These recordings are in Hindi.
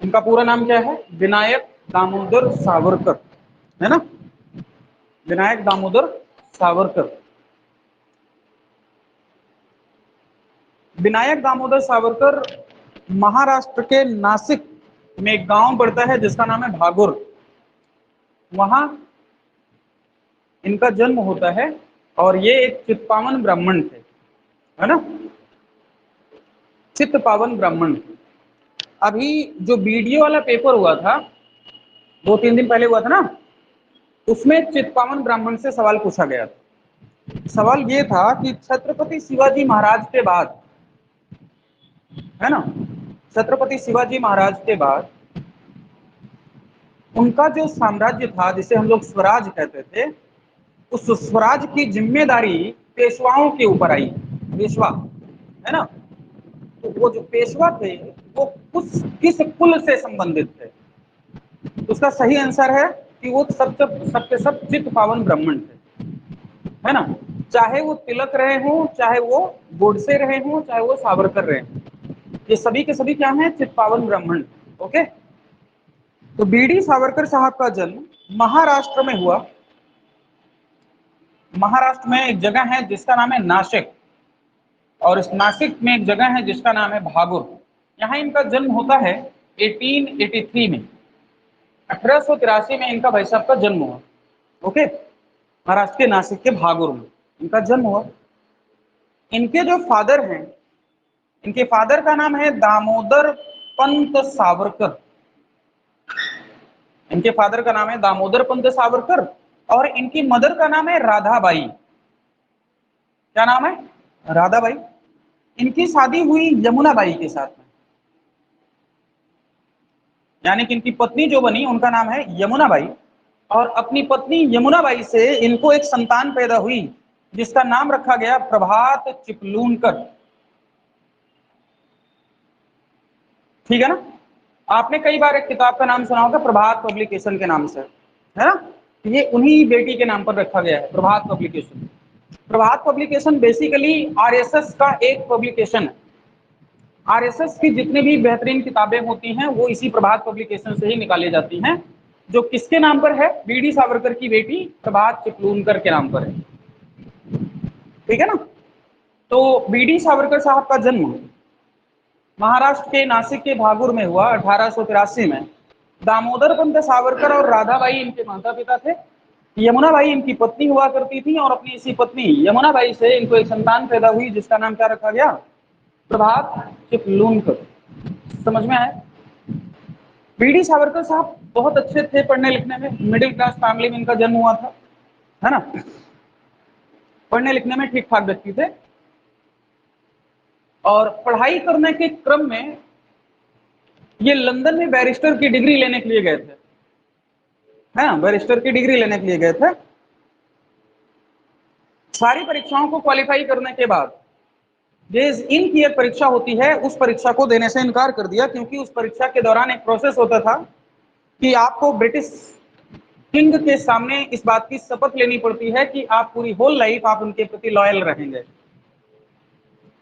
इनका पूरा नाम क्या है? विनायक दामोदर सावरकर, है ना, विनायक दामोदर सावरकर। विनायक दामोदर सावरकर महाराष्ट्र के नासिक में एक गांव पड़ता है जिसका नाम है भागुर, वहां इनका जन्म होता है। और ये एक चित्पावन ब्राह्मण थे, है ना, चित्पावन ब्राह्मण। अभी जो वीडियो वाला पेपर हुआ था 2-3 दिन पहले हुआ था ना, उसमें चित्पावन ब्राह्मण से सवाल पूछा गया था। सवाल ये था कि छत्रपति शिवाजी महाराज के बाद, है ना, छत्रपति शिवाजी महाराज के बाद उनका जो साम्राज्य था जिसे हम लोग स्वराज कहते थे, उस स्वराज की जिम्मेदारी पेशवाओं के ऊपर आई। पेशवा, है ना, तो वो जो पेशवा थे वो किस कुल से संबंधित थे? उसका सही आंसर है कि वो सब चित्त पावन ब्राह्मण थे, है ना। चाहे वो तिलक रहे हों, चाहे वो गोडसे रहे हों, चाहे वो सावरकर रहे हों, ये सभी के सभी क्या हैं? चित्त पावन ब्राह्मण। ओके, तो बीडी सावरकर साहब का जन्म महाराष्ट्र में हुआ। महाराष्ट्र में एक जगह है जिसका नाम है नासिक, और इस नासिक में एक जगह है जिसका नाम है भागुर। यहाँ इनका जन्म होता है 1883 में, 1883 में इनका भाई साहब का जन्म हुआ। ओके, महाराष्ट्र के नासिक के भागुर में इनका जन्म हुआ। इनके जो फादर हैं, इनके फादर का नाम है दामोदर पंत सावरकर। इनके फादर का नाम है दामोदर पंत सावरकर, और इनकी मदर का नाम है राधाबाई। क्या नाम है? राधाबाई। इनकी शादी हुई यमुनाबाई के साथ में, यानी कि इनकी पत्नी जो बनी उनका नाम है यमुनाबाई, और अपनी पत्नी यमुनाबाई से इनको एक संतान पैदा हुई जिसका नाम रखा गया प्रभात चिपलूनकर। ठीक है ना। आपने कई बार एक किताब का नाम सुना होगा प्रभात पब्लिकेशन के नाम से, है ना, ये उन्हीं बेटी के नाम पर रखा गया है, प्रभात पब्लिकेशन। प्रभात पब्लिकेशन बेसिकली आरएसएस का एक पब्लिकेशन है। आरएसएस की जितनी भी बेहतरीन किताबें होती हैं वो इसी प्रभात पब्लिकेशन से ही निकाली जाती हैं, जो किसके नाम पर है? बीडी सावरकर की बेटी प्रभात चिपलूनकर के नाम पर है। ठीक है ना। तो बीडी सावरकर साहब का जन्म महाराष्ट्र के नासिक के भागुर में हुआ 1883 में। दामोदर पंत सावरकर और राधाबाई इनके माता पिता थे। यमुनाबाई इनकी पत्नी हुआ करती थी, और अपनी इसी पत्नी यमुनाबाई से इनको एक संतान पैदा हुई जिसका नाम क्या रखा गया? प्रभात चिपलूनकर। समझ में आया? बीडी सावरकर साहब बहुत अच्छे थे पढ़ने लिखने में, मिडिल क्लास फैमिली में इनका जन्म हुआ था, है ना, पढ़ने लिखने में ठीक ठाक व्यक्ति थे। और पढ़ाई करने के क्रम में ये लंदन में बैरिस्टर की डिग्री लेने के लिए गए थे, है ना, बैरिस्टर की डिग्री लेने के लिए गए थे। सारी परीक्षाओं को क्वालिफाई करने के बाद जेज इन की एक परीक्षा होती है, उस परीक्षा को देने से इनकार कर दिया, क्योंकि उस परीक्षा के दौरान एक प्रोसेस होता था कि आपको ब्रिटिश किंग के सामने इस बात की शपथ लेनी पड़ती है कि आप पूरी होल लाइफ आप उनके प्रति लॉयल रहेंगे,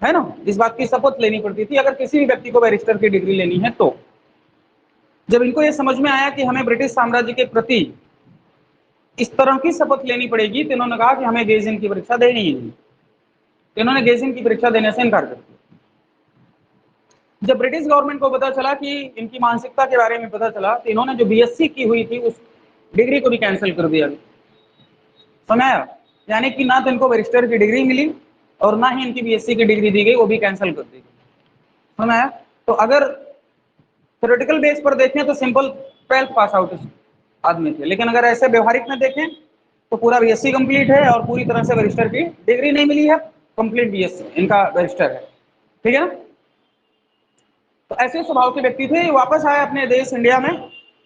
है ना, इस बात की शपथ लेनी पड़ती थी अगर किसी भी व्यक्ति को बैरिस्टर की डिग्री लेनी है। तो जब इनको यह समझ में आया कि हमें ब्रिटिश साम्राज्य के प्रति इस तरह की शपथ लेनी पड़ेगी, तो इन्होंने कहा कि हमें गेजिन की परीक्षा देनी ही नहीं। तो इन्होंने गेजिन की परीक्षा देने से इनकार कर दिया। जब ब्रिटिश गवर्नमेंट को पता चला कि इनकी मानसिकता के बारे में पता चला, तो इन्होंने जो बीएससी की हुई थी उस डिग्री को भी कैंसिल कर दिया। समझाया? यानी कि ना तो इनको बैरिस्टर की डिग्री मिली और ना ही इनकी बीएससी की डिग्री दी गई, वो भी कैंसिल कर दी गई। समझाया? तो अगर थ्योरेटिकल बेस पर देखें तो सिंपल 12th पास आउट आदमी थे, लेकिन अगर ऐसे व्यवहारिक में देखें तो पूरा बीएससी कंप्लीट है और पूरी तरह से बैरिस्टर की डिग्री नहीं मिली है, कंप्लीट बीएससी इनका बैरिस्टर है। ठीक है ना। तो ऐसे स्वभाव के व्यक्ति थे, वापस आए अपने देश इंडिया में।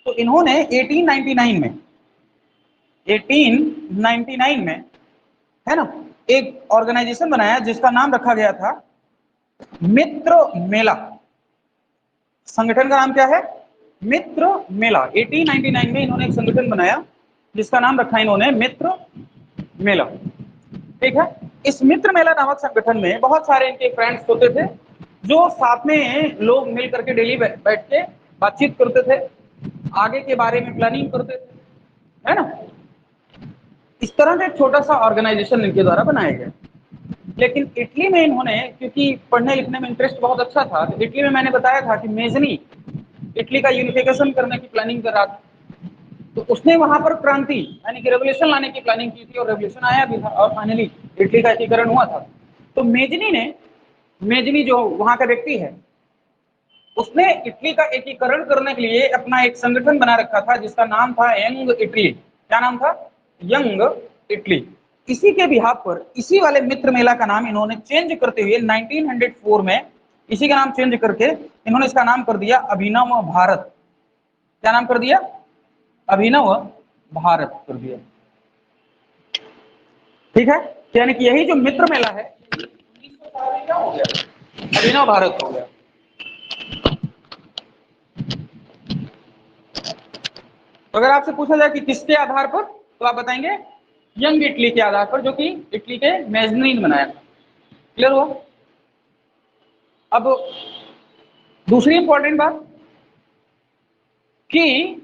तो इन्होंने 1899 में, है ना, एक ऑर्गेनाइजेशन बनाया जिसका नाम रखा गया था मित्र मेला। संगठन का नाम क्या है? मित्र मेला। 1899 में इन्होंने एक संगठन बनाया जिसका नाम रखा इन्होंने मित्र मेला। ठीक है। इस मित्र मेला नामक संगठन में बहुत सारे इनके फ्रेंड्स होते थे, जो साथ में लोग मिल करके डेली बैठ के बातचीत करते थे, आगे के बारे में प्लानिंग करते थे, है ना। इस तरह का एक छोटा सा ऑर्गेनाइजेशन इनके द्वारा बनाया गया। लेकिन इटली में इन्होंने, क्योंकि पढ़ने लिखने में इंटरेस्ट बहुत अच्छा था, तो इटली में मैंने बताया था कि मेजनी इटली का यूनिफिकेशन करने की प्लानिंग कर रहा था, तो उसने वहां पर क्रांति यानी कि रेवोल्यूशन लाने की प्लानिंग की थी, और रेवोल्यूशन आया भी था, और फाइनली इटली का एकीकरण हुआ था। तो मेजनी जो वहां का व्यक्ति है, उसने इटली का एकीकरण करने के लिए अपना एक संगठन बना रखा था जिसका नाम था यंग इटली। क्या नाम था? Young Italy. इसी के बिहाफ पर इसी वाले मित्र मेला का नाम इन्होंने चेंज करते हुए 1904 में इसी का नाम चेंज करके इन्होंने इसका नाम कर दिया अभिनव भारत। क्या नाम कर दिया? अभिनव भारत कर दिया। ठीक है, यानी कि यही जो मित्र मेला है 1904 में क्या हो गया? अभिनव भारत हो गया। तो अगर आपसे पूछा जाए कि किसके आधार पर, तो आप बताएंगे यंग इटली के आधार पर, जो कि इटली के मेजनी ने बनाया था। क्लियर हुआ? अब दूसरी इंपॉर्टेंट बात कि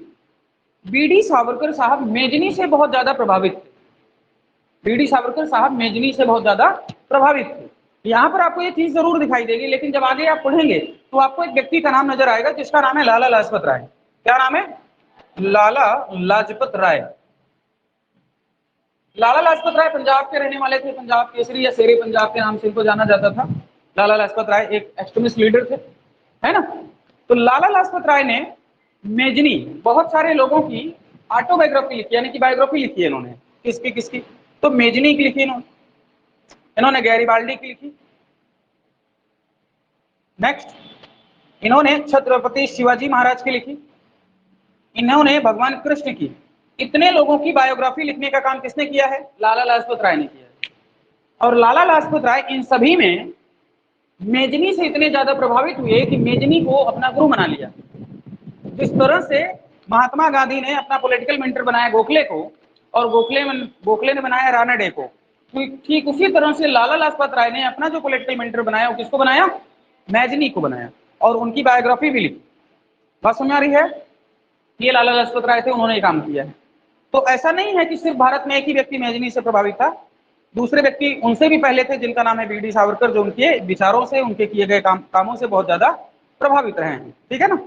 बीडी सावरकर साहब मेजनी से बहुत ज्यादा प्रभावित थे। बीडी सावरकर साहब मेजनी से बहुत ज्यादा प्रभावित थे। यहां पर आपको ये चीज जरूर दिखाई देगी, लेकिन जब आगे आप पढ़ेंगे तो आपको एक व्यक्ति का नाम नजर आएगा जिसका नाम है लाला लाजपत राय। क्या नाम है? लाला लाजपत राय। लाला लाजपत राय पंजाब के रहने वाले थे। पंजाब केसरी या शेरे पंजाब के नाम से इनको जाना जाता था। लाला लाजपत राय एक एक्सट्रीमिस्ट लीडर थे, है ना। तो लाला लाजपत राय ने मेजनी बहुत सारे लोगों की ऑटोबायोग्राफी लिखी, यानी कि बायोग्राफी लिखी है इन्होंने। किसकी किसकी? तो मेजनी की लिखी इन्होंने गैरिबाल्डी की लिखी। नेक्स्ट इन्होंने छत्रपति शिवाजी महाराज की लिखी। इन्होंने भगवान कृष्ण की। इतने लोगों की बायोग्राफी लिखने का काम किसने किया है? लाला लाजपत राय ने किया है। और लाला लाजपत राय इन सभी में मेजनी से इतने ज्यादा प्रभावित हुए कि मेजनी को अपना गुरु बना लिया। जिस तरह से महात्मा गांधी ने अपना पॉलिटिकल मेंटर बनाया गोखले को, और गोखले ने बनाया रानाडे को, ठीक उसी तरह से लाला लाजपत राय ने अपना जो पॉलिटिकल मेंटर बनाया वो किसको बनाया? मेजनी को बनाया, और उनकी बायोग्राफी भी लिखी। बात समझ आ रही है? ये लाला लाजपत राय थे, उन्होंने ये काम किया है। तो ऐसा नहीं है कि सिर्फ भारत में एक ही व्यक्ति मेजनी से प्रभावित था, दूसरे व्यक्ति उनसे भी पहले थे जिनका नाम है बीडी सावरकर, जो उनके विचारों से, उनके किए गए कामों से बहुत ज्यादा प्रभावित रहे हैं। ठीक है ना,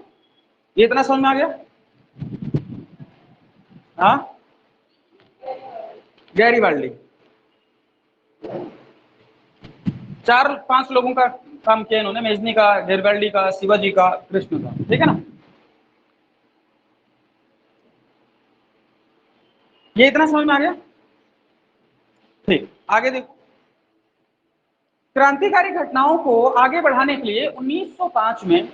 ये इतना समझ में आ गया? हाँ, गैरिबाल्डी 4-5 लोगों का काम किया इन्होंने, मेजनी का, गैरिबाल्डी का, शिवाजी का, कृष्ण का। ठीक है ना, ये इतना समझ में आ गया? ठीक, आगे देखो। क्रांतिकारी घटनाओं को आगे बढ़ाने के लिए 1905 में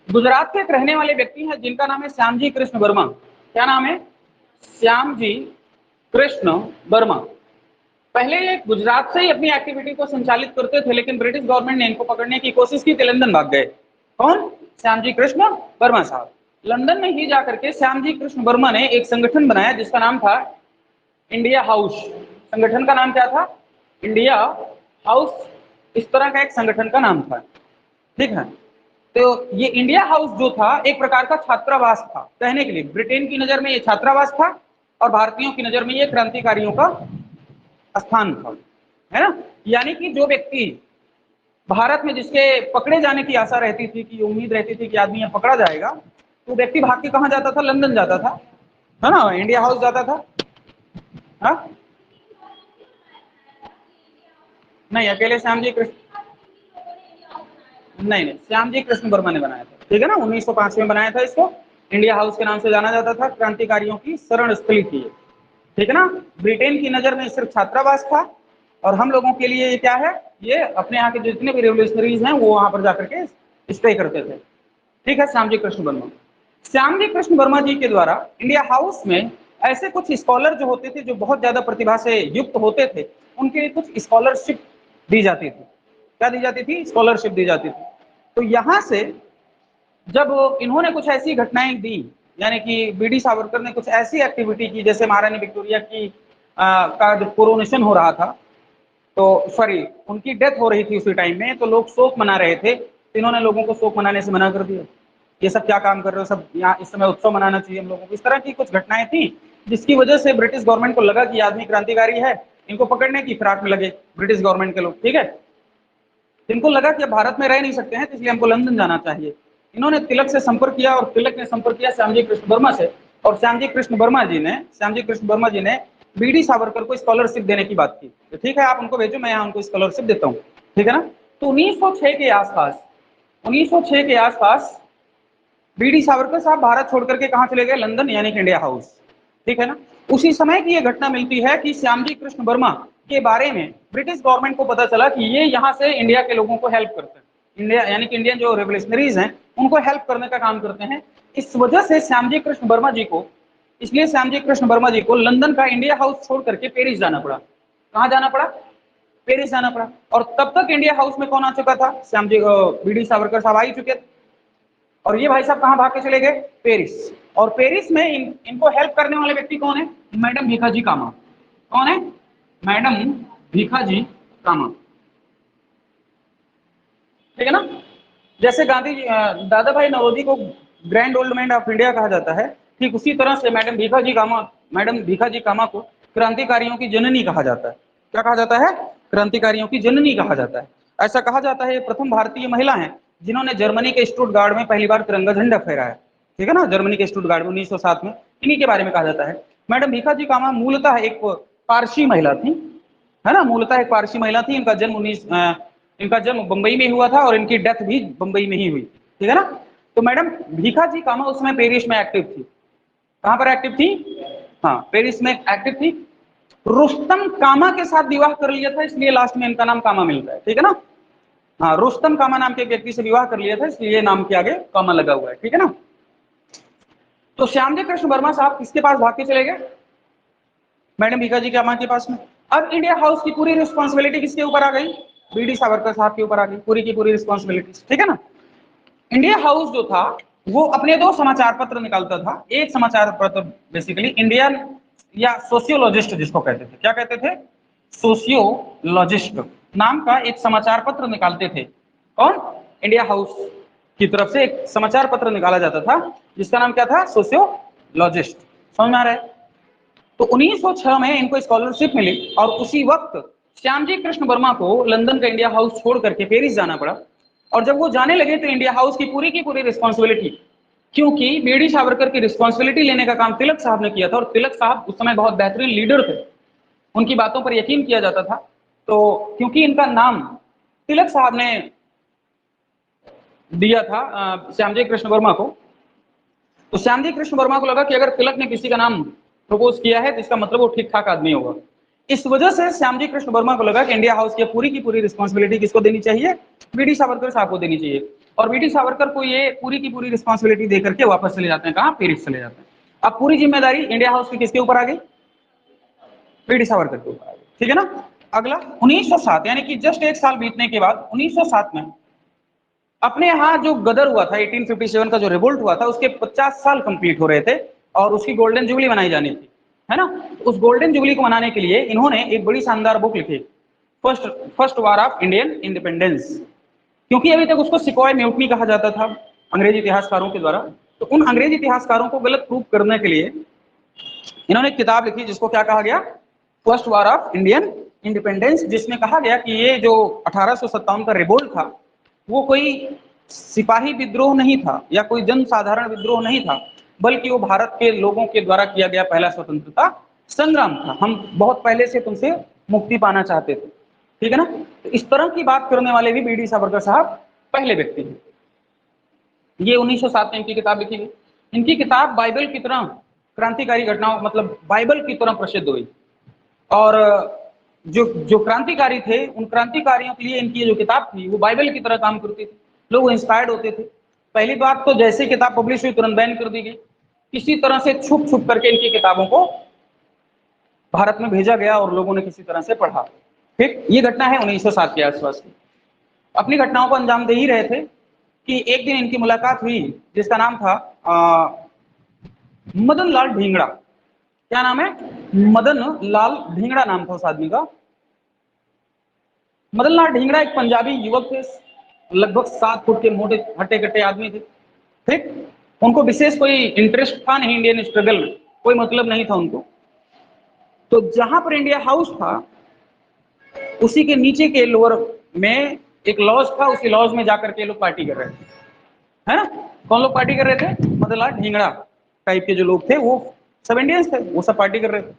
गुजरात के एक रहने वाले व्यक्ति हैं जिनका नाम है श्यामजी कृष्ण वर्मा। क्या नाम है? श्यामजी कृष्ण वर्मा। पहले ये गुजरात से ही अपनी एक्टिविटी को संचालित करते थे, लेकिन ब्रिटिश गवर्नमेंट ने इनको पकड़ने की कोशिश की तो लंदन भाग गए। कौन? श्यामजी कृष्ण वर्मा साहब। लंदन में ही जाकर के श्यामजी कृष्ण वर्मा ने एक संगठन बनाया जिसका नाम था इंडिया हाउस। संगठन का नाम क्या था? India house. इस तरह का एक संगठन का नाम था। ठीक है, तो ये इंडिया हाउस जो था एक प्रकार का छात्रावास था। कहने के लिए ब्रिटेन की नजर में ये छात्रावास था, और भारतीयों की नजर में ये क्रांतिकारियों का स्थान था, है ना। यानी कि जो व्यक्ति भारत में, जिसके पकड़े जाने की आशा रहती थी, कि उम्मीद रहती थी कि आदमी यहाँ पकड़ा जाएगा, तो व्यक्ति भाग के कहाँ जाता था? लंदन जाता था, है ना, इंडिया हाउस जाता था। हाँ, नहीं, अकेले श्यामजी कृष्ण नहीं, श्यामजी कृष्ण वर्मा ने बनाया था। ठीक है ना, 1905 में बनाया था इसको। इंडिया हाउस के नाम से जाना जाता था, क्रांतिकारियों की शरण स्थली थी। ठीक है ना, ब्रिटेन की नजर में सिर्फ छात्रावास था, और हम लोगों के लिए ये क्या है? ये अपने यहाँ के जितने भी रेवोल्यूशनरीज हैं वो वहां पर जाकर के स्टे करते थे। ठीक है, श्यामजी कृष्ण वर्मा। श्यामजी कृष्ण वर्मा जी के द्वारा इंडिया हाउस में ऐसे कुछ स्कॉलर जो होते थे, जो बहुत ज्यादा प्रतिभा से युक्त होते थे, उनके लिए कुछ स्कॉलरशिप दी जाती थी। क्या दी जाती थी? स्कॉलरशिप दी जाती थी। तो यहां से जब इन्होंने कुछ ऐसी घटनाएं दी, यानी कि बीडी सावरकर ने कुछ ऐसी एक्टिविटी की, जैसे महारानी विक्टोरिया की का जब कोरोनेशन हो रहा था, तो सॉरी उनकी डेथ हो रही थी उसी टाइम में, तो लोग शोक मना रहे थे, तो इन्होंने लोगों को शोक मनाने से मना कर दिया। ये सब क्या काम कर रहे हो, सब यहाँ इस समय उत्सव मनाना चाहिए हम लोगों को। इस तरह की कुछ घटनाएं थी जिसकी वजह से ब्रिटिश गवर्नमेंट को लगा कि आदमी क्रांतिकारी है, इनको पकड़ने की फिराक में लगे ब्रिटिश गवर्नमेंट के लोग। ठीक है, इनको लगा कि अब भारत में रह नहीं सकते हैं, तो इसलिए हमको लंदन जाना चाहिए। इन्होंने तिलक से संपर्क किया और तिलक ने संपर्क किया श्यामजी कृष्ण वर्मा से, और श्यामजी कृष्ण वर्मा जी ने बीडी सावरकर को स्कॉलरशिप देने की बात की। तो ठीक है, आप उनको भेजो, मैं यहाँ उनको स्कॉलरशिप देता हूँ। ठीक है ना। तो 1906 के आसपास बीडी सावरकर साहब भारत छोड़ करके कहाँ चले गए, लंदन, यानी कि इंडिया हाउस। ठीक है ना। उसी समय की ये घटना मिलती है कि श्यामजी कृष्ण वर्मा के बारे में ब्रिटिश गवर्नमेंट को पता चला कि ये यहाँ से इंडिया के लोगों को हेल्प करते हैं, इंडिया यानी कि इंडियन जो रेवोल्यूशनरीज हैं उनको हेल्प करने का काम करते हैं। इस वजह से श्यामजी कृष्ण वर्मा जी को लंदन का इंडिया हाउस छोड़ करके पेरिस जाना पड़ा। कहाँ जाना पड़ा, पेरिस जाना पड़ा। और तब तक इंडिया हाउस में कौन आ चुका था, श्यामजी बीडी सावरकर साहब आ ही चुके थे। और ये भाई साहब कहाँ भाग के चले गए, पेरिस। और पेरिस में इनको हेल्प करने वाले व्यक्ति कौन है, मैडम भीखाजी कामा। कौन है, मैडम भीखाजी कामा। ठीक है ना। जैसे गांधी दादा भाई नौरोजी को grand old man of India कहा जाता है, ठीक उसी तरह से मैडम भीखाजी कामा को क्रांतिकारियों की जननी कहा जाता है। क्या कहा जाता है, क्रांतिकारियों की जननी कहा जाता है। ऐसा कहा जाता है ये प्रथम भारतीय महिला है जिन्होंने जर्मनी के स्टुटगार्ड में पहली बार तिरंगा झंडा फहराया। ठीक है ना, जर्मनी के स्टुटगार्ड में 1907 में, इन्हीं के बारे में कहा जाता है। मैडम भीखाजी कामा मूलतः एक पारसी महिला थी, है ना, मूलतः एक पारसी महिला थी। इनका जन्म बंबई में हुआ था और इनकी डेथ भी बंबई में ही हुई। ठीक है ना। तो मैडम भीखाजी कामा उस समय पेरिस में एक्टिव थी। कहां पर एक्टिव थी, हाँ पेरिस में एक्टिव थी। रुस्तम कामा के साथ विवाह कर लिया था, इसलिए लास्ट में इनका नाम कामा मिलता है। ठीक है ना। हाँ, रुस्तम कामा नाम के व्यक्ति से विवाह कर लिया था, इसलिए नाम के आगे कामा लगा हुआ है। ठीक है ना। तो श्यामजी कृष्ण वर्मा साहब किसके पास भाग के चले गए, मैडम भीखाजी कामा के पास में। अब इंडिया हाउस की पूरी रिस्पॉन्सिबिलिटी किसके ऊपर आ गई, बीडी सावरकर साहब के ऊपर आ गई, पूरी की पूरी रिस्पॉन्सिबिलिटी। ठीक है ना। इंडिया हाउस जो था वो अपने दो समाचार पत्र निकालता था। एक समाचार पत्र बेसिकली इंडियन या सोशियोलॉजिस्ट जिसको कहते थे, क्या कहते थे, सोशियोलॉजिस्ट नाम का एक समाचार पत्र निकालते थे। कौन, इंडिया हाउस की तरफ से एक समाचार पत्र निकाला जाता था जिसका नाम क्या था, सोशियोलॉजिस्ट। समझ में आ रहा है। तो 1906 में इनको स्कॉलरशिप मिली और उसी वक्त श्यामजी कृष्ण वर्मा को लंदन का इंडिया हाउस छोड़ करके पेरिस जाना पड़ा। और जब वो जाने लगे तो इंडिया हाउस की पूरी रिस्पॉन्सिबिलिटी, क्योंकि बीडी सावरकर की रिस्पॉन्सिबिलिटी लेने का काम तिलक साहब ने किया था, और तिलक साहब उस समय बहुत बेहतरीन लीडर थे, उनकी बातों पर यकीन किया जाता था। तो क्योंकि इनका नाम तिलक साहब ने दिया था श्यामजी कृष्ण वर्मा को, तो श्यामजी कृष्ण वर्मा को लगा कि अगर तिलक ने किसी का नाम प्रपोज किया है तो इसका मतलब वो ठीक ठाक आदमी होगा। इस वजह से श्यामजी कृष्ण वर्मा को लगा कि इंडिया हाउस की पूरी रिस्पॉन्सिबिलिटी किसको देनी चाहिए, बीडी सावरकर साहब को देनी चाहिए। और बीडी सावरकर को ये पूरी की पूरी रिस्पॉन्सिबिलिटी दे करके वापस चले जाते हैं, कहाँ, पेरिस चले जाते हैं। अब पूरी जिम्मेदारी इंडिया हाउस की किसके ऊपर आ गई, बीडी सावरकर के ऊपर आ गई। ठीक है ना। अगला 1907, यानी कि जस्ट एक साल बीतने के बाद 1907 में अपने यहाँ जो गदर हुआ था, 1857 का जो रिवोल्ट हुआ था, उसके 50 साल कंप्लीट हो रहे थे और उसकी गोल्डन जुबली मनाई जानी थी, है ना। उस गोल्डन जुबली को मनाने के लिए इन्होंने एक बड़ी शानदार बुक लिखी, first war of Indian independence. क्योंकि अभी तक उसको सिकॉय म्यूटनी कहा जाता था अंग्रेजी इतिहासकारों के द्वारा, तो उन अंग्रेजी इतिहासकारों को गलत प्रूफ करने के लिए इन्होंने एक किताब लिखी जिसको क्या कहा गया, first war of Indian independence, जिसमें कहा गया कि ये जो 1857 का रिवोल्ट था वो कोई सिपाही विद्रोह नहीं था या कोई जनसाधारण विद्रोह नहीं था, बल्कि वो भारत के लोगों के द्वारा किया गया पहला स्वतंत्रता संग्राम था। हम बहुत पहले से तुमसे मुक्ति पाना चाहते थे। ठीक है ना। तो इस तरह की बात करने वाले भी बीडी सावरकर साहब पहले व्यक्ति हैं। ये 1907 में इनकी किताब लिखी गई। इनकी किताब बाइबल की तरह क्रांतिकारी घटनाओं, मतलब बाइबल की तरह प्रसिद्ध हुई। और जो जो क्रांतिकारी थे उन क्रांतिकारियों के लिए इनकी जो किताब थी वो बाइबल की तरह काम करती थी, लोग इंस्पायर्ड होते थे। पहली बात तो जैसे किताब पब्लिश हुई तुरंत बैन कर दी गई, किसी तरह से छुप छुप करके इनकी किताबों को भारत में भेजा गया और लोगों ने किसी तरह से पढ़ा। ठीक, ये घटना है 1907 के आसपास की। अपनी घटनाओं को अंजाम दे ही रहे थे कि एक दिन इनकी मुलाकात हुई जिसका नाम था मदन लाल ढींगड़ा। क्या नाम है, मदन लाल ढींगड़ा नाम था उस आदमी का। मदन लाल ढींगड़ा एक पंजाबी युवक थे, लगभग 7 फुट के मोटे हट्टे कट्टे आदमी थे। ठीक, उनको विशेष कोई इंटरेस्ट था नहीं इंडियन स्ट्रगल में, कोई मतलब नहीं था उनको। तो जहां पर इंडिया हाउस था उसी के नीचे के लोअर में एक लॉज था, उसी लॉज में जाकर के लोग पार्टी कर रहे थे, है ना। कौन लोग पार्टी कर रहे थे? मदनलाल ढींगड़ा टाइप के जो लोग थे वो सब इंडियंस थे, वो सब पार्टी कर रहे थे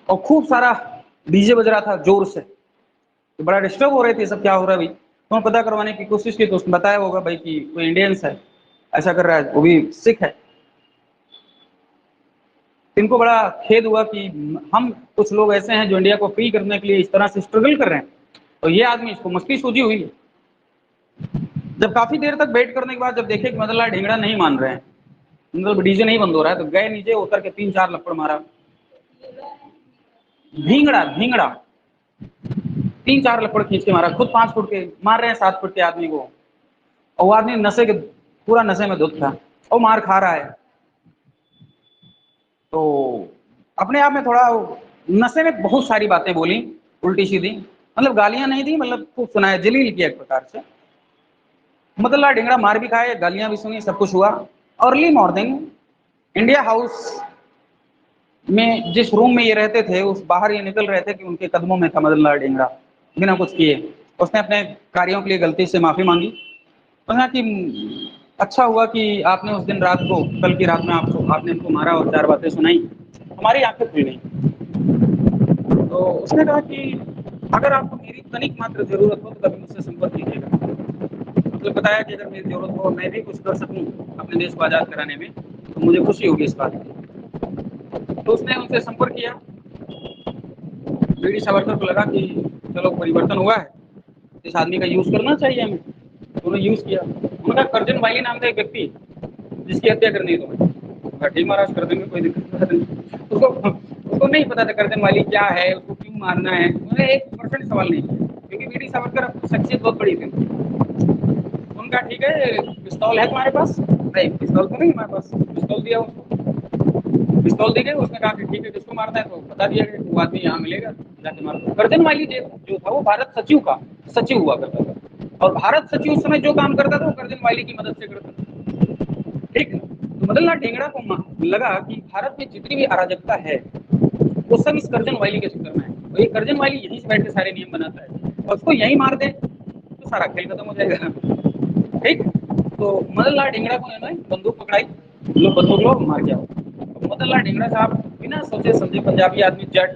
और खूब सारा डीजे बज रहा था जोर से, तो बड़ा डिस्टर्ब हो रहे थे सब, क्या हो रहा है भाई। तो पता करवाने की कोशिश की तो उसने बताया होगा भाई कि कोई इंडियंस है ऐसा कर रहा है, वो भी सिख है। इनको बड़ा खेद हुआ कि हम कुछ लोग ऐसे हैं जो इंडिया को फ्री करने के लिए इस तरह से स्ट्रगल कर रहे हैं, तो ये आदमी, इसको मस्ती सूझी हुई है। जब काफी देर तक वेट करने के बाद जब देखे कि मदनलाल ढींगड़ा नहीं मान रहे हैं, मतलब डीजे नहीं बंद हो रहा है, तो गए नीचे उतर के 3-4 लपड़ मारा। ढींगड़ा ढींगड़ा 3-4 लपड़ खींच के मारा, खुद 5 फुट के मार रहे हैं 7 फुट के आदमी को, और वो आदमी नशे के, पूरा नशे में धुत था और मार खा रहा है। तो अपने आप में थोड़ा नशे में बहुत सारी बातें बोली उल्टी सीधी, मतलब गालियां नहीं दी, मतलब खूब सुनाया, जलील किया एक प्रकार से। मदनलाल ढींगड़ा मार भी खाए, गालियां भी सुनी, सब कुछ हुआ। अर्ली मॉर्निंग इंडिया हाउस में जिस रूम में ये रहते थे उस बाहर ये निकल रहे थे कि उनके कदमों में था मदनलाल ढींगड़ा, बिना कुछ किए। उसने अपने कार्यों के लिए गलती से माफी मांगी। उसने कहा कि अच्छा हुआ कि आपने उस दिन रात को, कल की रात में आपने हमको मारा और 4 बातें सुनाई, हमारी आंखें खुल गई। तो उसने कहा कि अगर आपको मेरी तनिक मात्र जरूरत हो तो कभी मुझसे संपर्क कीजिएगा। मतलब बताया कि अगर मेरी जरूरत हो, मैं भी कुछ कर सकूं अपने देश को आज़ाद कराने में, तो मुझे खुशी होगी इस बात की। तो उसने उनसे संपर्क किया। वीडी सावरकर को लगा कि चलो परिवर्तन हुआ है, इस आदमी का यूज करना चाहिए हमें, तो उन्होंने यूज किया। उनका करजन वाली नाम का एक व्यक्ति जिसकी हत्या करनी है तुम्हें, ठीक महाराज कर देंगे, कोई दिक्कत नहीं। उसको उसको नहीं पता था करजन वाली क्या है, उसको क्यों मारना है, उन्होंने 1% सवाल नहीं किया, क्योंकि वीडी सावरकर शख्सियत बहुत बड़ी थी। उनका ठीक है, पिस्तौल है तुम्हारे पास? नहीं, पिस्तौल तो नहीं हमारे पास। पिस्तौल दिया उसको, पिस्तौल दी गई। उसने कहा कि ठीक है, किसको मारना है, तो बता दिया गया वो आदमी यहाँ मिलेगा, जाके मारो। करजन वाली जो था वो भारत सचिव का सचिव हुआ करता था, और भारत सचिव उस समय जो काम करता था वो करजन वाली की मदद से करता था, ठीक है। तो मदनलाल ढींगड़ा को लगा कि भारत में जितनी भी अराजकता है वो सब इस करजन वाली के चक्कर में है, और ये करजन वाली यहीं से बैठ के सारे नियम बनाता है, और उसको यहीं मार दे तो सारा खेल खत्म हो जाएगा, ठीक। तो मदनलाल ढींगड़ा को इन्होंने बंदूक पकड़ाई, लो बंदूक लो, मार के आओ। तो मदनलाल ढींगड़ा साहब बिना सोचे समझे, पंजाबी आदमी जट,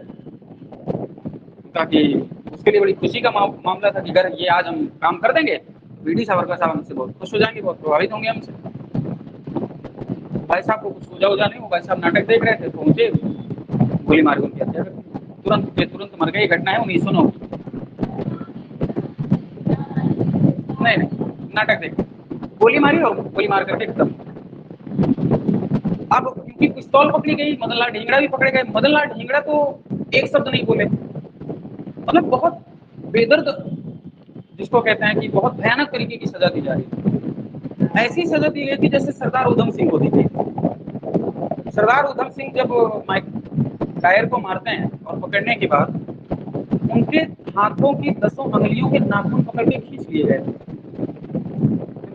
ताकि उसके लिए बड़ी खुशी का मामला था कि अगर ये आज हम काम कर देंगे, वीडी सावरकर साहब हमसे बहुत खुश हो जाएंगे, बहुत प्रभावित होंगे हमसे। भाई साहब को कुछ सूझा उजा नहीं, वो भाई साहब नाटक देख रहे थे, तो मुझे गोली मार के उनकी हत्या कर दी, तुरंत के तुरंत मर गई। घटना है 1909 की। नहीं नहीं, नाटक देख गोली मारी और गोली मार करके खत्म। अब क्योंकि पिस्तौल पकड़ी गई, मदनलाल ढींगड़ा भी पकड़े गए। मदनलाल ढींगड़ा तो एक शब्द नहीं बोले, मतलब बहुत बेदर्द, जिसको कहते हैं कि बहुत भयानक तरीके की सजा दी जा रही है। ऐसी सजा दी गई थी जैसे सरदार उधम सिंह को दी गई। सरदार उधम सिंह जब माइक टायर को मारते हैं और पकड़ने के बाद उनके हाथों की 10 अंगुलियों के नाखून पकड़ के खींच लिए गए थे।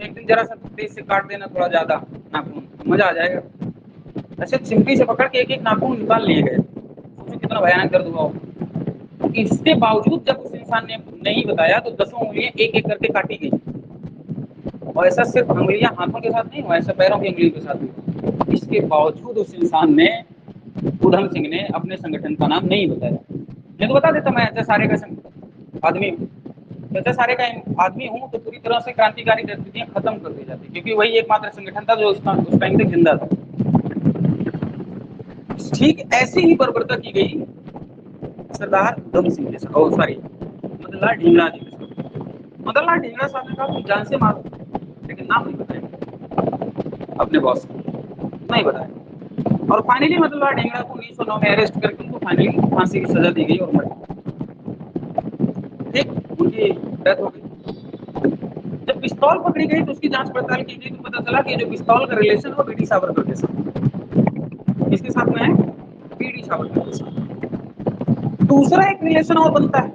एक दिन जरा सा तेज से काट देना थोड़ा ज्यादा नाखून, मजा आ जाएगा। ऐसे चिमटी से पकड़ के एक एक नाखून निकाल लिए गए। सोचो कितना भयानक दर्द हुआ हो। इसके बावजूद जब उस इंसान ने नहीं बताया तो 10 उंगलियां एक एक करके काटी गई, और ऐसा सिर्फ अंगुलियां हाथों के साथ नहीं हुआ, ऐसा पैरों की अंगुलियों के साथ भी। इसके बावजूद उस इंसान ने, उधम सिंह ने, अपने संगठन का नाम नहीं बताया। मैं तो बता देता, मैं ऐसे सारे का आदमी हूँ, ऐसे सारे का आदमी हूँ, तो पूरी तरह से क्रांतिकारी गतिविधियां खत्म कर दी जाती, क्योंकि वही एकमात्र संगठन था जो उस टाइम तक जिंदा था। ठीक ऐसी ही बर्बरता की गई सरदार उधम सिंह के साथ, सॉरी मदनलाल ढींगड़ा जी के साथ। मदनलाल ढींगड़ा साहब ने कहा तुम जान से मारो, लेकिन नाम नहीं बताया अपने बॉस को, नहीं बताया। और फाइनली मदनलाल ढींगड़ा को 1909 में अरेस्ट करके उनको फाइनली फांसी की सजा दी गई और मर गए, ठीक, उनकी डेथ हो गई। जब पिस्तौल पकड़ी गई तो उसकी जांच पड़ताल की गई, तो पता चला कि जो पिस्तौल का रिलेशन है वो बीडी सावरकर के साथ, किसके साथ में है? बीडी सावरकर के साथ। दूसरा एक रिलेशन और बनता है,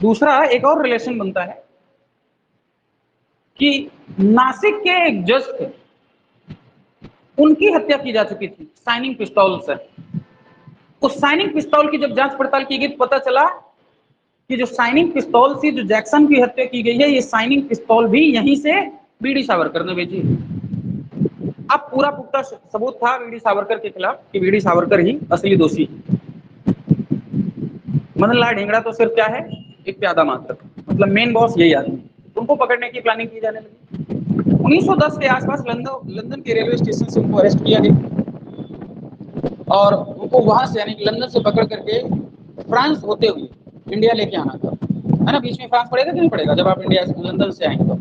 दूसरा एक और रिलेशन बनता है कि नासिक के एक जज थे, उनकी हत्या की जा चुकी थी साइनिंग पिस्तौल से। उस साइनिंग पिस्तौल की जब जांच पड़ताल की गई, पता चला कि जो साइनिंग पिस्तौल थी, जो जैक्सन की हत्या की गई है, ये साइनिंग पिस्तौल भी यहीं से बीडी सावरकर ने भेजी। अब पूरा पुख्ता सबूत था बीडी सावरकर के खिलाफ कि बीडी सावरकर ही असली दोषी। मदन लाल ढींगरा तो सिर्फ क्या है, एक प्यादा मात्र, मतलब मेन बॉस यही आदमी। उनको पकड़ने की प्लानिंग की जाने लगी। 1910 के आसपास लंदन के रेलवे स्टेशन से उनको अरेस्ट किया गया और उनको वहां से यानी लंदन से पकड़ करके फ्रांस होते हुए इंडिया लेके आना था, है ना। बीच में फ्रांस पड़ेगा कि नहीं पड़ेगा जब आप इंडिया से लंदन से आएंगे तो।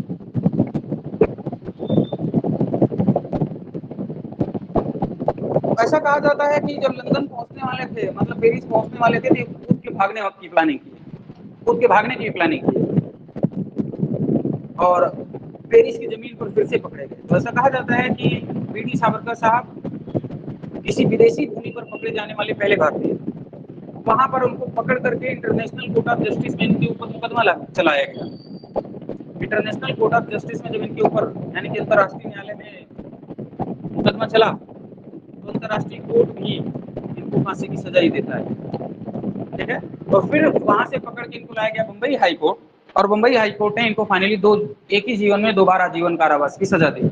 ऐसा कहा जाता है कि जब लंदन पहुंचने वाले थे, मतलब पेरिस पहुंचने वाले थे, तो कूद के भागने वक्त की प्लानिंग की, कूद के भागने की प्लानिंग की और पेरिस की जमीन पर फिर से पकड़े गए। तो ऐसा कहा जाता है कि बीडी सावरकर साहब किसी विदेशी भूमि पर पकड़े जाने वाले पहले भारतीय, वहां पर उनको पकड़ करके इंटरनेशनल कोर्ट ऑफ जस्टिस में इनके ऊपर मुकदमा चलाया गया। इंटरनेशनल कोर्ट ऑफ जस्टिस में जब इनके ऊपर यानी कि अंतर्राष्ट्रीय न्यायालय में मुकदमा चला, तो अंतर्राष्ट्रीय कोर्ट भी इनको फांसी की सजा ही देता है, ठीक है। तो फिर वहां से पकड़ के इनको लाया गया बम्बई हाई कोर्ट, और बम्बई हाई कोर्ट ने इनको फाइनली एक ही जीवन में 2 बार आजीवन कारावास की सजा दी।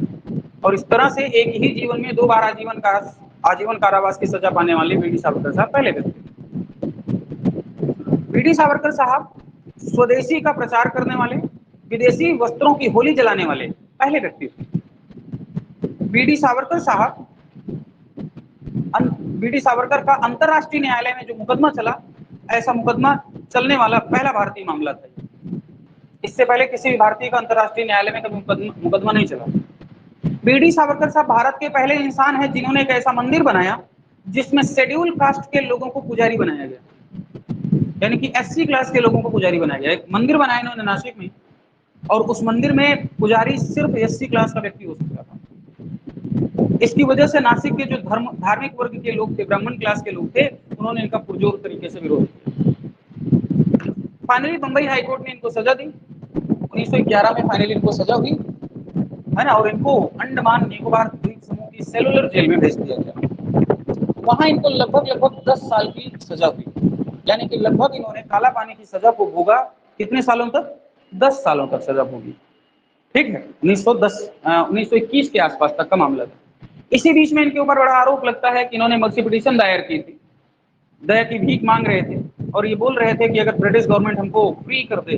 और इस तरह से एक ही जीवन में 2 बार आजीवन कारावास की सजा पाने वाले बीडी सावरकर साहब पहले व्यक्ति। बीडी सावरकर साहब स्वदेशी का प्रचार करने वाले, विदेशी वस्त्रों की होली जलाने वाले पहले व्यक्ति थे। बीडी सावरकर साहब बीडी सावरकर का अंतरराष्ट्रीय न्यायालय में जो मुकदमा चला, ऐसा मुकदमा चलने वाला पहला भारतीय मामला था। इससे पहले किसी भी भारतीय का अंतरराष्ट्रीय न्यायालय में कभी मुकदमा नहीं चला। बीडी सावरकर साहब भारत के पहले इंसान हैं जिन्होंने एक ऐसा मंदिर बनाया जिसमें शेड्यूल कास्ट के लोगों को पुजारी बनाया गया, यानी कि एससी क्लास के लोगों को पुजारी बनाया गया। एक मंदिर बनाया इन्होंने नासिक में, और उस मंदिर में पुजारी सिर्फ एससी क्लास का व्यक्ति हो सकता था। इसकी वजह से नासिक के जो धार्मिक वर्ग के लोग थे, ब्राह्मण क्लास के लोग थे, उन्होंने इनका पुरजोर तरीके से विरोध किया। फाइनली बंबई हाईकोर्ट ने इनको सजा दी। 1911 में फाइनली इनको सजा हुई, है ना, और इनको अंडमान निकोबार द्वीप समूह की सेलुलर जेल में भेज दिया गया। वहां इनको लगभग 10 साल की सजा हुई, यानी कि लगभग इन्होंने काला पानी की सजा को भोगा। कितने सालों तक? 10 सालों तक सजा भोगी, ठीक है। 1921 के आसपास तक का मामला था। इसी बीच में इनके ऊपर बड़ा आरोप लगता है कि इन्होंने मर्सी पिटीशन दायर की थी, दया की भीख मांग रहे थे और ये बोल रहे थे कि अगर ब्रिटिश गवर्नमेंट हमको फ्री कर दे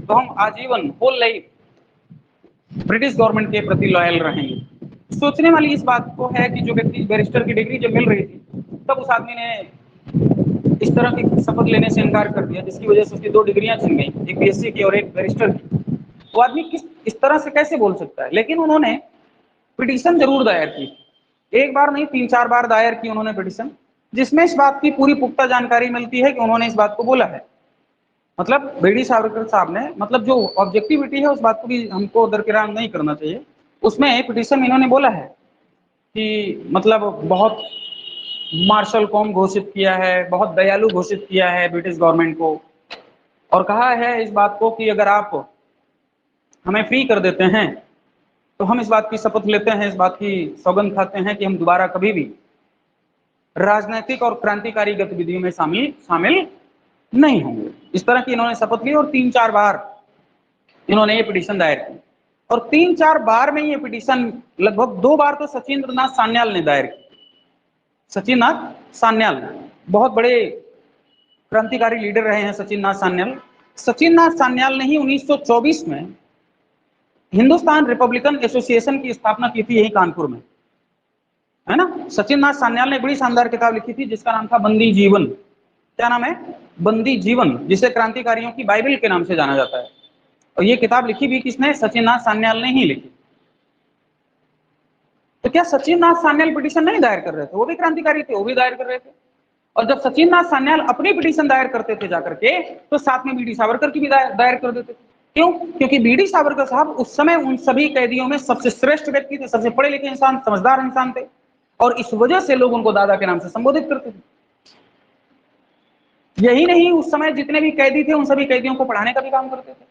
तो हम आजीवन होल लाइफ ब्रिटिश गवर्नमेंट के प्रति लॉयल रहेंगे। सोचने वाली इस बात को है कि जो व्यक्ति बैरिस्टर की डिग्री जब मिल रही थी, तब उस आदमी ने इस तरह की शपथ लेने से इनकार कर दिया, जिसकी वजह से उसकी 2 डिग्रियां छिन गई, एक बीएससी की और एक बैरिस्टर की। वो आदमी इस तरह से कैसे बोल सकता है? लेकिन उन्होंने पिटीशन जरूर दायर की, एक बार नहीं 3-4 बार दायर की उन्होंने पिटीशन, जिसमें इस बात की पूरी पुख्ता जानकारी मिलती है कि उन्होंने इस बात को बोला है। मतलब बीडी सावरकर साहब ने, मतलब जो ऑब्जेक्टिविटी है उस बात को भी हमको दरकिरार नहीं करना चाहिए। उसमें पिटीशन में इन्होंने बोला है कि मतलब बहुत मार्शल कॉम घोषित किया है, बहुत दयालु घोषित किया है ब्रिटिश गवर्नमेंट को, और कहा है इस बात को कि अगर आप हमें फ्री कर देते हैं तो हम इस बात की शपथ लेते हैं, इस बात की सौगंध खाते हैं कि हम दोबारा कभी भी राजनीतिक और क्रांतिकारी गतिविधियों में शामिल नहीं होंगे। इस तरह की इन्होंने शपथ ली और 3-4 बार इन्होंने ये पिटीशन दायर की। और 3-4 बार में ये पिटीशन, लगभग 2 बार तो सचिंद्र नाथ सान्याल ने दायर की। सचिन नाथ सान्याल बहुत बड़े क्रांतिकारी लीडर रहे हैं सचिन नाथ सान्याल। सचिन नाथ सान्याल ने ही 1924 में हिंदुस्तान रिपब्लिकन एसोसिएशन की स्थापना की थी, यही कानपुर में, है ना। सचिन नाथ सान्याल ने बड़ी शानदार किताब लिखी थी जिसका नाम था बंदी जीवन। क्या नाम है? बंदी जीवन, जिसे क्रांतिकारियों की बाइबल के नाम से जाना जाता है। और ये किताब लिखी भी किसने? सचिन नाथ सान्याल ने ही लिखी। तो क्या सचिन नाथ सान्याल पिटीशन नहीं दायर कर रहे थे? वो भी क्रांतिकारी थे, वो भी दायर कर रहे थे। और जब सचिन नाथ सान्याल अपनी पिटीशन दायर करते थे जाकर के, तो साथ में बीडी सावरकर की भी दायर कर देते थे। क्यों? क्योंकि बीडी सावरकर साहब उस समय उन सभी कैदियों में सबसे श्रेष्ठ व्यक्ति थे, सबसे पढ़े लिखे इंसान, समझदार इंसान थे, और इस वजह से लोग उनको दादा के नाम से संबोधित करते थे। यही नहीं, उस समय जितने भी कैदी थे उन सभी कैदियों को पढ़ाने का भी काम करते थे।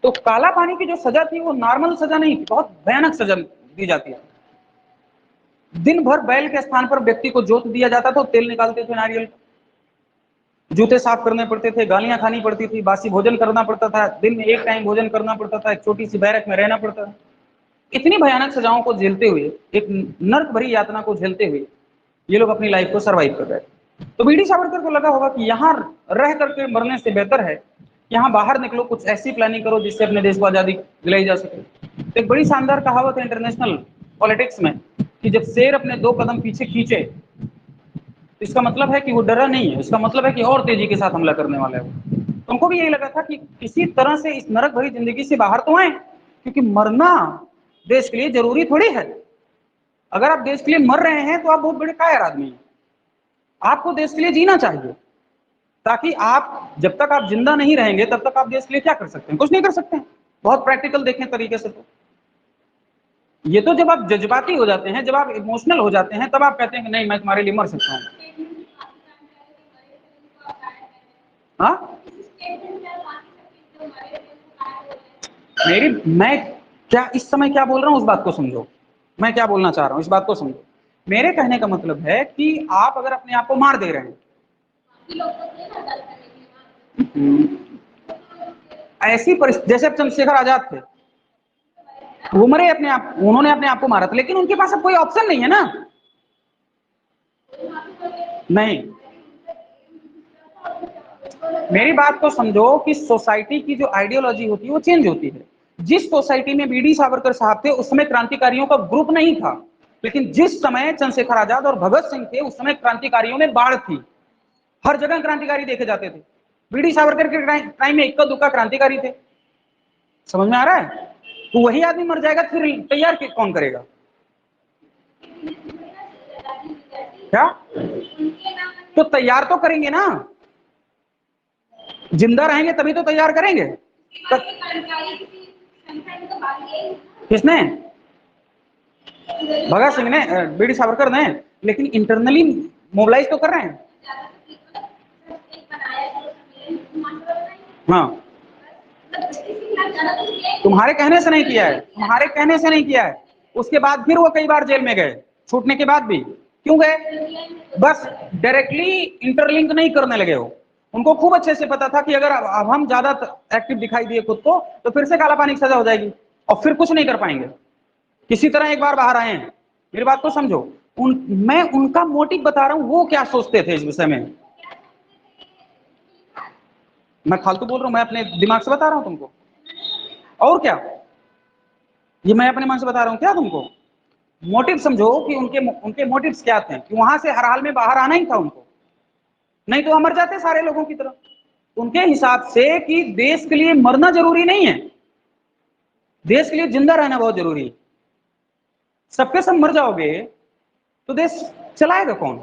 तो काला पानी की जो सजा थी वो नॉर्मल सजा नहीं थी, बहुत भयानक सजा दी जाती है। दिन भर बैल के स्थान पर व्यक्ति को जोत दिया जाता था, तेल निकालते थे नारियल का, जूते साफ करने पड़ते थे, गालियां खानी पड़ती थी, बासी भोजन करना पड़ता था, दिन में एक टाइम भोजन करना पड़ता था, एक छोटी सी बैरक में रहना पड़ता था। इतनी भयानक सजाओं को झेलते हुए, एक नर्क भरी यातना को झेलते हुए ये लोग अपनी लाइफ को सर्वाइव कर रहे थे। तो बीडी सावरकर को लगा होगा कि यहाँ रह करके मरने से बेहतर है यहाँ बाहर निकलो, कुछ ऐसी प्लानिंग करो जिससे अपने देश को आजादी दिलाई जा सके। तो एक बड़ी शानदार कहावत है इंटरनेशनल पॉलिटिक्स में कि जब शेर अपने 2 कदम पीछे खींचे तो इसका मतलब है कि वो डरा नहीं है, इसका मतलब है कि और तेजी के साथ हमला करने वाला है वो। तो उनको भी यही लगा था कि किसी तरह से इस नरक भरी जिंदगी से बाहर तो आए, क्योंकि मरना देश के लिए जरूरी थोड़ी है। अगर आप देश के लिए मर रहे हैं तो आप बहुत बड़े कायर आदमी हैं। आपको देश के लिए जीना चाहिए, ताकि आप जब तक आप जिंदा नहीं रहेंगे तब तक आप देश के लिए क्या कर सकते हैं? कुछ नहीं कर सकते हैं। बहुत प्रैक्टिकल देखें तरीके से तो ये तो जब आप जज्बाती हो जाते हैं, जब आप इमोशनल हो जाते हैं, तब आप कहते हैं कि नहीं मैं तुम्हारे लिए मर सकता हूँ। हाँ मैं क्या इस समय क्या बोल रहा हूँ उस बात को समझो, मैं क्या बोलना चाह रहा हूँ इस बात को समझो। मेरे कहने का मतलब है कि आप अगर अपने आप को मार दे रहे हैं, ऐसी परिस्थिति जैसे अब चंद्रशेखर आजाद थे, वो मरे अपने आप, उन्होंने अपने आप को मारा था, लेकिन उनके पास अब कोई ऑप्शन नहीं है ना। नहीं, मेरी बात को समझो कि सोसाइटी की जो आइडियोलॉजी होती है वो चेंज होती है। जिस सोसाइटी में बीडी सावरकर साहब थे उस समय क्रांतिकारियों का ग्रुप नहीं था, लेकिन जिस समय चंद्रशेखर आजाद और भगत सिंह थे उस समय क्रांतिकारियों में बाढ़ थी, हर जगह क्रांतिकारी देखे जाते थे। बीडी सावरकर के टाइम में इक्का दुक्का क्रांतिकारी थे। समझ में आ रहा है? तो वही आदमी मर जाएगा फिर तैयार कौन करेगा? क्या तो तैयार तो करेंगे ना, जिंदा रहेंगे तभी तो तैयार करेंगे। किसने? भगत सिंह ने, बीडी सावरकर ने, लेकिन इंटरनली मोबिलाइज तो कर रहे हैं। हाँ, तुम्हारे कहने से नहीं किया है, तुम्हारे कहने से नहीं किया है। उसके बाद फिर वो कई बार जेल में गए, छूटने के बाद भी क्यों गए? बस डायरेक्टली इंटरलिंक नहीं करने लगे हो। उनको खूब अच्छे से पता था कि अगर अब हम ज्यादा एक्टिव दिखाई दिए खुद को तो फिर से काला पानी की सजा हो जाएगी और फिर कुछ नहीं कर पाएंगे। किसी तरह एक बार बाहर आए हैं, मेरी बात को समझो। मैं उनका मोटिव बता रहा हूं, वो क्या सोचते थे इस विषय में। मैं फालतू बोल रहा हूं, मैं अपने दिमाग से बता रहा हूं तुमको, और क्या? ये मैं अपने मन से बता रहा हूं क्या तुमको? मोटिव समझो कि उनके उनके मोटिव्स क्या थे, कि वहां से हर हाल में बाहर आना ही था उनको, नहीं तो मर जाते सारे लोगों की तरह। उनके हिसाब से कि देश के लिए मरना जरूरी नहीं है, देश के लिए जिंदा रहना बहुत जरूरी है। सबके सब मर जाओगे तो देश चलाएगा कौन?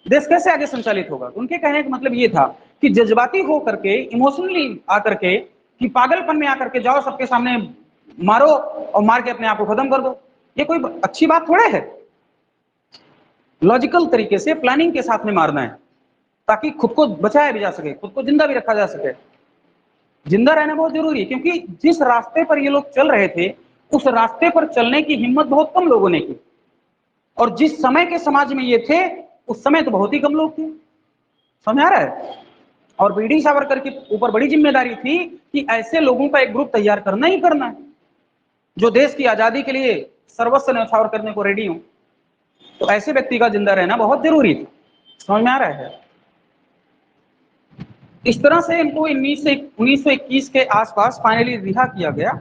देश कैसे आगे संचालित होगा? उनके कहने का मतलब ये था कि जज्बाती हो करके, इमोशनली आकर के, कि पागलपन में आकर के जाओ सबके सामने मारो और मार के अपने आप को खत्म कर दो। ये कोई अच्छी बात थोड़े है। लॉजिकल तरीके से प्लानिंग के साथ में मारना है ताकि खुद को बचाया भी जा सके, खुद को जिंदा भी रखा जा सके। जिंदा रहना बहुत जरूरी है, क्योंकि जिस रास्ते पर ये लोग चल रहे थे उस रास्ते पर चलने की हिम्मत बहुत कम लोगों ने की, और जिस समय के समाज में ये थे उस समय तो बहुत ही कम लोग थे। समझ आ रहा है? और बीडी सावरकर के ऊपर बड़ी जिम्मेदारी थी कि ऐसे लोगों का एक ग्रुप तैयार करना ही करना है जो देश की आजादी के लिए सर्वस्व न्यौछावर करने को रेडी हो। तो ऐसे व्यक्ति का जिंदा रहना बहुत जरूरी था। समझ में आ रहा है? इस तरह से इनको 1921 के आसपास फाइनली रिहा किया गया,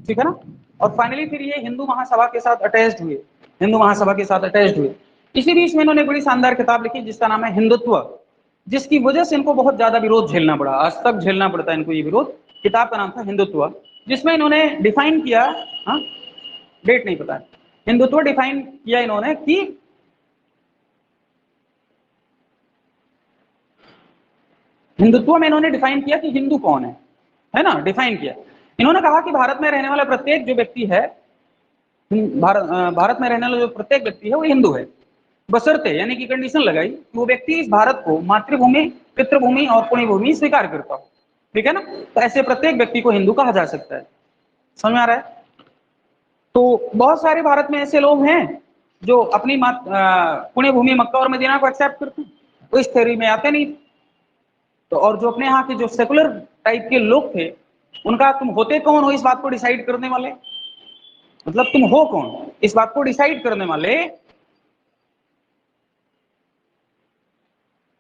ठीक है ना। और फाइनली फिर ये हिंदू महासभा के साथ अटैच्ड हुए, हिंदू महासभा के साथ अटैच्ड हुए। इसी बीच में इन्होंने बड़ी शानदार किताब लिखी जिसका नाम है हिंदुत्व, जिसकी वजह से इनको बहुत ज्यादा विरोध झेलना पड़ा, आज तक झेलना पड़ता है इनको ये विरोध। किताब का नाम था हिंदुत्व, जिसमें इन्होंने डिफाइन किया, हाँ डेट नहीं पता है, हिंदुत्व डिफाइन किया इन्होंने कि हिंदुत्व में इन्होंने डिफाइन किया कि हिंदू कौन है ना, डिफाइन किया। इन्होंने कहा कि भारत में रहने वाला प्रत्येक जो व्यक्ति है, भारत में रहने वाला जो प्रत्येक व्यक्ति है वो हिंदू है, बशर्ते, यानी कि कंडीशन लगाई कि वो व्यक्ति इस भारत को मातृभूमि, पितृभूमि और पुण्यभूमि स्वीकार करता हो। ठीक है ना। तो ऐसे प्रत्येक व्यक्ति को हिंदू कहा जा सकता है। समझ में आ रहा है? तो बहुत सारे भारत में ऐसे लोग हैं जो अपनी पुण्य भूमि मक्का और मदीना को एक्सेप्ट करते हैं, वो इस थ्योरी में आते नहीं। तो और जो अपने यहाँ के जो सेकुलर टाइप के लोग थे, उनका तुम होते कौन हो इस बात को डिसाइड करने वाले, मतलब तुम हो कौन इस बात को डिसाइड करने वाले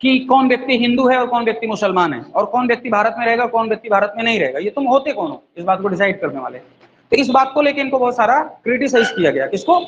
कि कौन व्यक्ति हिंदू है और कौन व्यक्ति मुसलमान है, और कौन व्यक्ति भारत में रहेगा कौन व्यक्ति भारत में नहीं रहेगा, ये तुम होते कौन हो इस बात को डिसाइड करने वाले। तो इस बात को लेकर इनको बहुत सारा क्रिटिसाइज किया गया, किसको?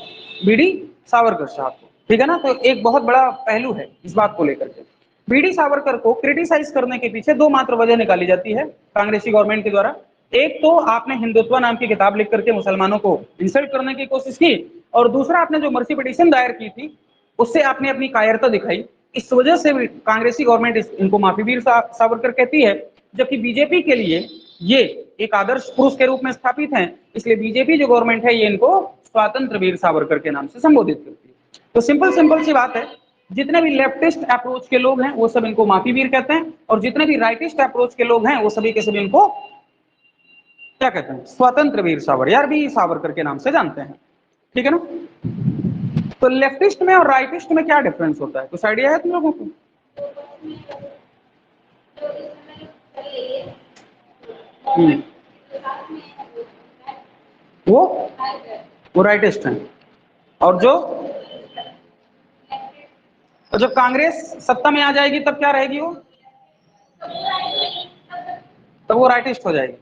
बीडी सावरकर साहब को। ठीक है ना। तो एक बहुत बड़ा पहलू है इस बात को लेकर के। बीडी सावरकर को क्रिटिसाइज करने के पीछे दो मात्र वजह निकाली जाती है कांग्रेसी गवर्नमेंट के द्वारा। एक तो आपने हिंदुत्व नाम की किताब लिख करके मुसलमानों को इंसल्ट करने की कोशिश की, और दूसरा आपने जो मर्सी पिटीशन दायर की थी उससे आपने अपनी कायरता दिखाई। इस वजह से कांग्रेसी गवर्नमेंट इनको माफीवीर सावरकर कहती है, जबकि बीजेपी के लिए ये एक आदर्श पुरुष के रूप में स्थापित हैं, इसलिए बीजेपी जो गवर्नमेंट है ये इनको स्वतंत्र वीर सावरकर के नाम से संबोधित करती है। तो सिंपल सी बात है, जितने भी लेफ्टिस्ट अप्रोच के लोग हैं वो सब इनको माफीवीर कहते हैं, और जितने भी राइटिस्ट अप्रोच के लोग हैं वो सभी के सभी इनको क्या कहते हैं? स्वतंत्र वीर सावर या वीर सावरकर के नाम से जानते हैं। ठीक है ना। तो लेफ्टिस्ट में और राइटिस्ट में क्या डिफरेंस होता है, कुछ आइडिया है तुम लोगों को? वो राइटिस्ट हैं, और जब कांग्रेस सत्ता में आ जाएगी तब क्या रहेगी वो? तब वो राइटिस्ट हो जाएगी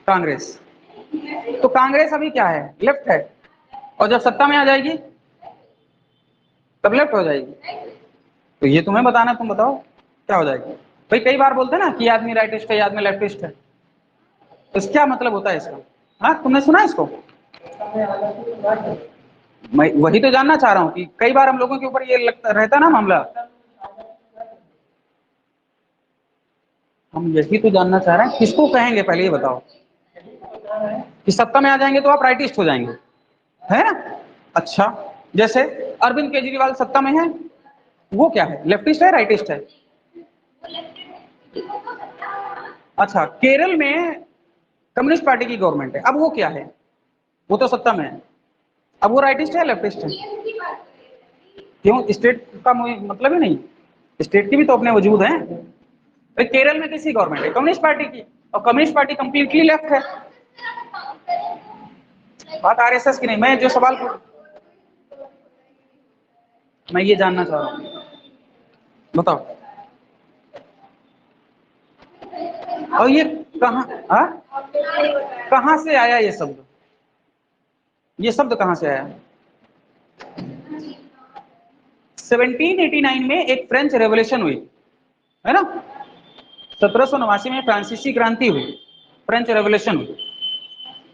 कांग्रेस। तो कांग्रेस अभी क्या है? लेफ्ट है, और जब सत्ता में आ जाएगी तब लेफ्ट हो जाएगी। तो ये तुम्हें बताना, तुम बताओ क्या हो जाएगी। भाई कई बार बोलते हैं ना कि आदमी राइटिस्ट है, आदमी लेफ्टिस्ट है, तो क्या मतलब होता है इसका? हाँ, तुमने सुना इसको? मैं वही तो जानना चाह रहा हूँ कि कई बार हम लोगों के ऊपर ये लगता रहता ना मामला, हम यही तो जानना चाह रहे हैं किसको कहेंगे, पहले ये बताओ। कि सत्ता में आ जाएंगे तो आप राइटिस्ट हो जाएंगे, है ना? अच्छा, जैसे अरविंद केजरीवाल सत्ता में है, वो क्या है? लेफ्टिस्ट है, राइटिस्ट है? अच्छा, केरल में कम्युनिस्ट पार्टी की गवर्नमेंट है, अब वो क्या है? वो तो सत्ता में है, अब वो राइटिस्ट है लेफ्टिस्ट है? क्यों? स्टेट का मतलब ही नहीं, स्टेट की भी तो अपने वजूद है। केरल में किसी गवर्नमेंट है? कम्युनिस्ट पार्टी की, और कम्युनिस्ट पार्टी कंप्लीटली लेफ्ट है। बात आरएसएस की नहीं, मैं जो सवाल मैं ये जानना चाह रहा हूँ, बताओ। और ये कहाँ से आया ये शब्द? ये शब्द कहाँ से आया? 1789 में एक फ्रेंच रेवोल्यूशन हुई, है ना? 1789 में फ्रांसीसी क्रांति हुई, फ्रेंच रेवोल्यूशन हुई,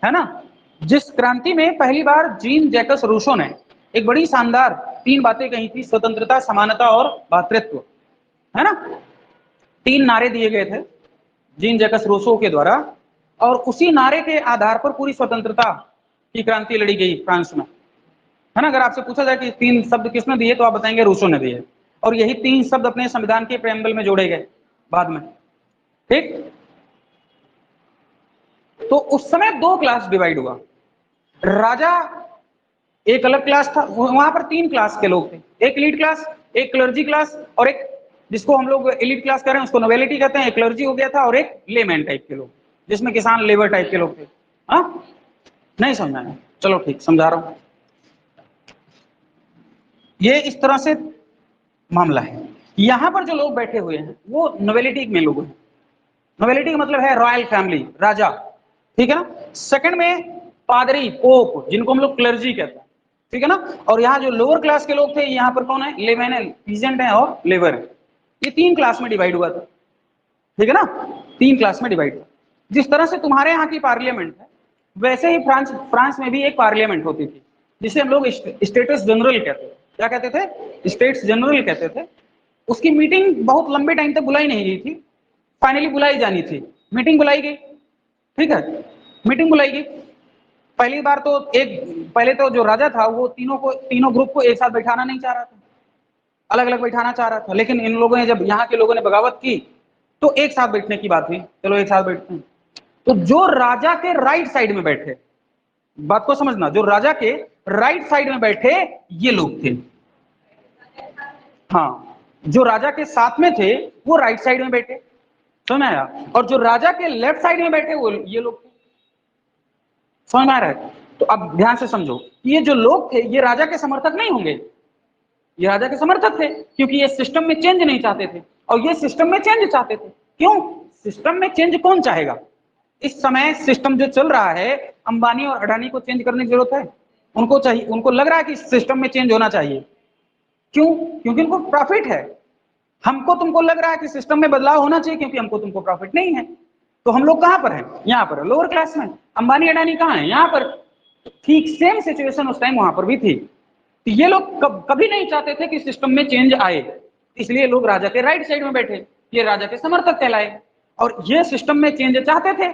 है ना? जिस क्रांति में पहली बार जीन जैकस रूसो ने एक बड़ी शानदार 3 बातें कही थी: स्वतंत्रता, समानता और भ्रातृत्व, है ना? 3 नारे दिए गए थे जीन जैकस रूसो के द्वारा, और उसी नारे के आधार पर पूरी स्वतंत्रता की क्रांति लड़ी गई फ्रांस में, है ना? अगर आपसे पूछा जाए कि 3 शब्द किसने दिए तो आप बताएंगे रूसो ने दिए, और यही 3 शब्द अपने संविधान के प्रेम्बल में जोड़े गए बाद में। ठीक। तो उस समय 2 क्लास डिवाइड हुआ, राजा एक अलग क्लास था, वहां पर 3 क्लास के लोग थे, एक एलीट क्लास, एक क्लर्जी क्लास, और एक जिसको हम लोग एलीट क्लास कह रहे हैं उसको नोबेलिटी कहते हैं, एक क्लर्जी हो गया था, और एक लेमैन टाइप के लोग, जिसमें किसान लेबर टाइप के लोग थे। हाँ, नहीं समझा है? चलो ठीक, समझा रहा हूं। ये इस तरह से मामला है। यहां पर जो लोग बैठे हुए हैं वो नोबेलिटी में लोग हैं। नोबेलिटी का मतलब है रॉयल फैमिली, राजा, ठीक है ना? सेकंड में पादरी, पोप, जिनको हम लोग क्लर्जी कहते हैं, ठीक है ना? और यहाँ जो लोअर क्लास के लोग थे, यहाँ पर कौन है? लेमैन है, पीजेंट है और लेबर है। ये 3 क्लास में डिवाइड हुआ था, ठीक है ना? 3 क्लास में डिवाइड हुआ। जिस तरह से तुम्हारे यहाँ की पार्लियामेंट है, वैसे ही फ्रांस में भी एक पार्लियामेंट होती थी, जिसे हम लोग स्टेटस जनरल कहते थे। क्या कहते थे? स्टेट्स जनरल कहते थे। उसकी मीटिंग बहुत लंबे टाइम तक बुलाई नहीं गई थी, फाइनली बुलाई जानी थी, मीटिंग बुलाई गई, ठीक है? मीटिंग बुलाई गई। पहली बार तो पहले तो जो राजा था वो तीनों ग्रुप को एक साथ बैठाना नहीं चाह रहा था, अलग अलग बैठाना चाह रहा था, लेकिन इन लोगों ने, जब यहाँ के लोगों ने बगावत की तो एक साथ बैठने की बात हुई, चलो एक साथ बैठते हैं। तो जो राजा के राइट साइड में बैठे, बात को समझना, जो राजा के राइट साइड में बैठे ये लोग थे। हाँ, जो राजा के साथ में थे वो राइट साइड में बैठे, समझ में आया? और जो राजा के लेफ्ट साइड में बैठे वो ये लोग थे। समझ में आ रहा है? तो अब ध्यान से समझो, ये जो लोग थे ये राजा के समर्थक नहीं होंगे, ये राजा के समर्थक थे, क्योंकि ये सिस्टम में चेंज नहीं चाहते थे, और ये सिस्टम में चेंज चाहते थे। क्यों? सिस्टम में चेंज कौन चाहेगा? इस समय सिस्टम जो चल रहा है, अंबानी और अडानी को चेंज करने की जरूरत है? उनको चाहिए, उनको लग रहा है कि सिस्टम में चेंज होना चाहिए। क्यों? क्योंकि उनको प्रॉफिट है। हमको तुमको लग रहा है कि सिस्टम में बदलाव होना चाहिए, क्योंकि हमको तुमको प्रॉफिट नहीं है। तो हम लोग कहां पर हैं? यहाँ पर, लोअर क्लास में। अंबानी अडानी कहाँ है? यहाँ पर। ठीक सेम सिचुएशन उस टाइम वहां पर भी थी। तो ये लोग कभी नहीं चाहते थे कि सिस्टम में चेंज आए, इसलिए लोग राजा के राइट साइड में बैठे, ये राजा के समर्थक कहलाए। और ये सिस्टम में चेंज चाहते थे,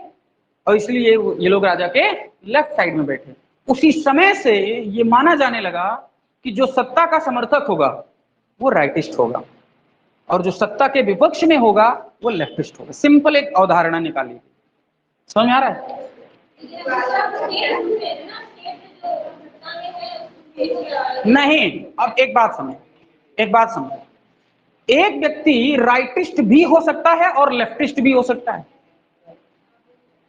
और इसलिए ये लोग राजा के लेफ्ट साइड में बैठे। उसी समय से ये माना जाने लगा कि जो सत्ता का समर्थक होगा वो राइटिस्ट होगा, और जो सत्ता के विपक्ष में होगा वो लेफ्टिस्ट होगा। सिंपल एक अवधारणा निकाली। समझ में आ रहा है? नहीं, अब एक बात समझो, एक बात समझो, एक व्यक्ति राइटिस्ट भी हो सकता है और लेफ्टिस्ट भी हो सकता है।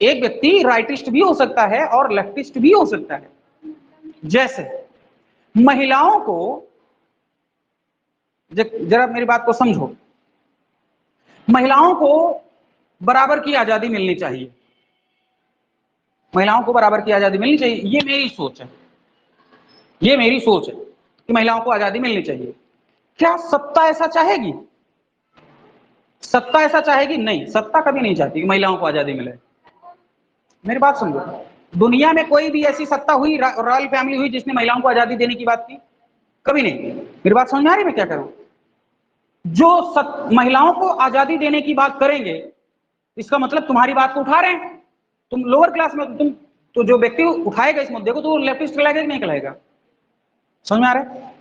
एक व्यक्ति राइटिस्ट भी हो सकता है और लेफ्टिस्ट भी हो सकता है। जैसे महिलाओं को, जरा मेरी बात को समझो, महिलाओं को बराबर की आजादी मिलनी चाहिए, महिलाओं को बराबर की आजादी मिलनी चाहिए, ये मेरी सोच है, ये मेरी सोच है कि महिलाओं को आजादी मिलनी चाहिए। क्या सत्ता ऐसा चाहेगी? सत्ता ऐसा चाहेगी? नहीं, सत्ता कभी नहीं चाहती कि महिलाओं को आजादी मिले। मेरी बात समझो, दुनिया में कोई भी ऐसी सत्ता हुई, रॉयल फैमिली हुई जिसने महिलाओं को आजादी देने की बात की? कभी नहीं। मेरी बात समझ में आ रही है मैं क्या करूं? जो महिलाओं को आजादी देने की बात करेंगे, इसका मतलब तुम्हारी बात को उठा रहे हैं। तुम लोअर क्लास में, तुम तो जो व्यक्ति उठाएगा इस मुद्दे को तो वो लेफ्टिस्ट कहलाएगा कि नहीं कहलाएगा? समझ में आ रहा है?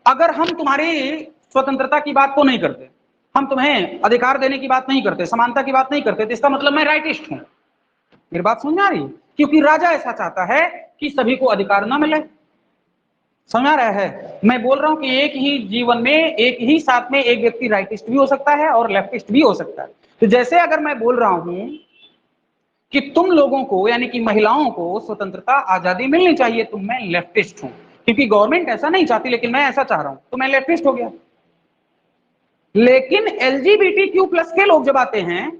अगर हम तुम्हारी स्वतंत्रता की बात को नहीं करते, हम तुम्हें अधिकार देने की बात नहीं करते, समानता की बात नहीं करते, तो इसका मतलब मैं राइटिस्ट हूं। मेरी बात समझ में आ रही? क्योंकि राजा ऐसा चाहता है कि सभी को अधिकार ना मिले। समझ आ रहा है? मैं बोल रहा हूं कि एक ही जीवन में, एक ही साथ में एक व्यक्ति राइटिस्ट भी हो सकता है और लेफ्टिस्ट भी हो सकता है। तो जैसे अगर मैं बोल रहा हूं कि तुम लोगों को, यानी कि महिलाओं को स्वतंत्रता आजादी मिलनी चाहिए, तो मैं लेफ्टिस्ट हूं, क्योंकि गवर्नमेंट ऐसा नहीं चाहती लेकिन मैं ऐसा चाह रहा हूं, तो मैं लेफ्टिस्ट हो गया। लेकिन LGBTQ+ के लोग जब आते हैं,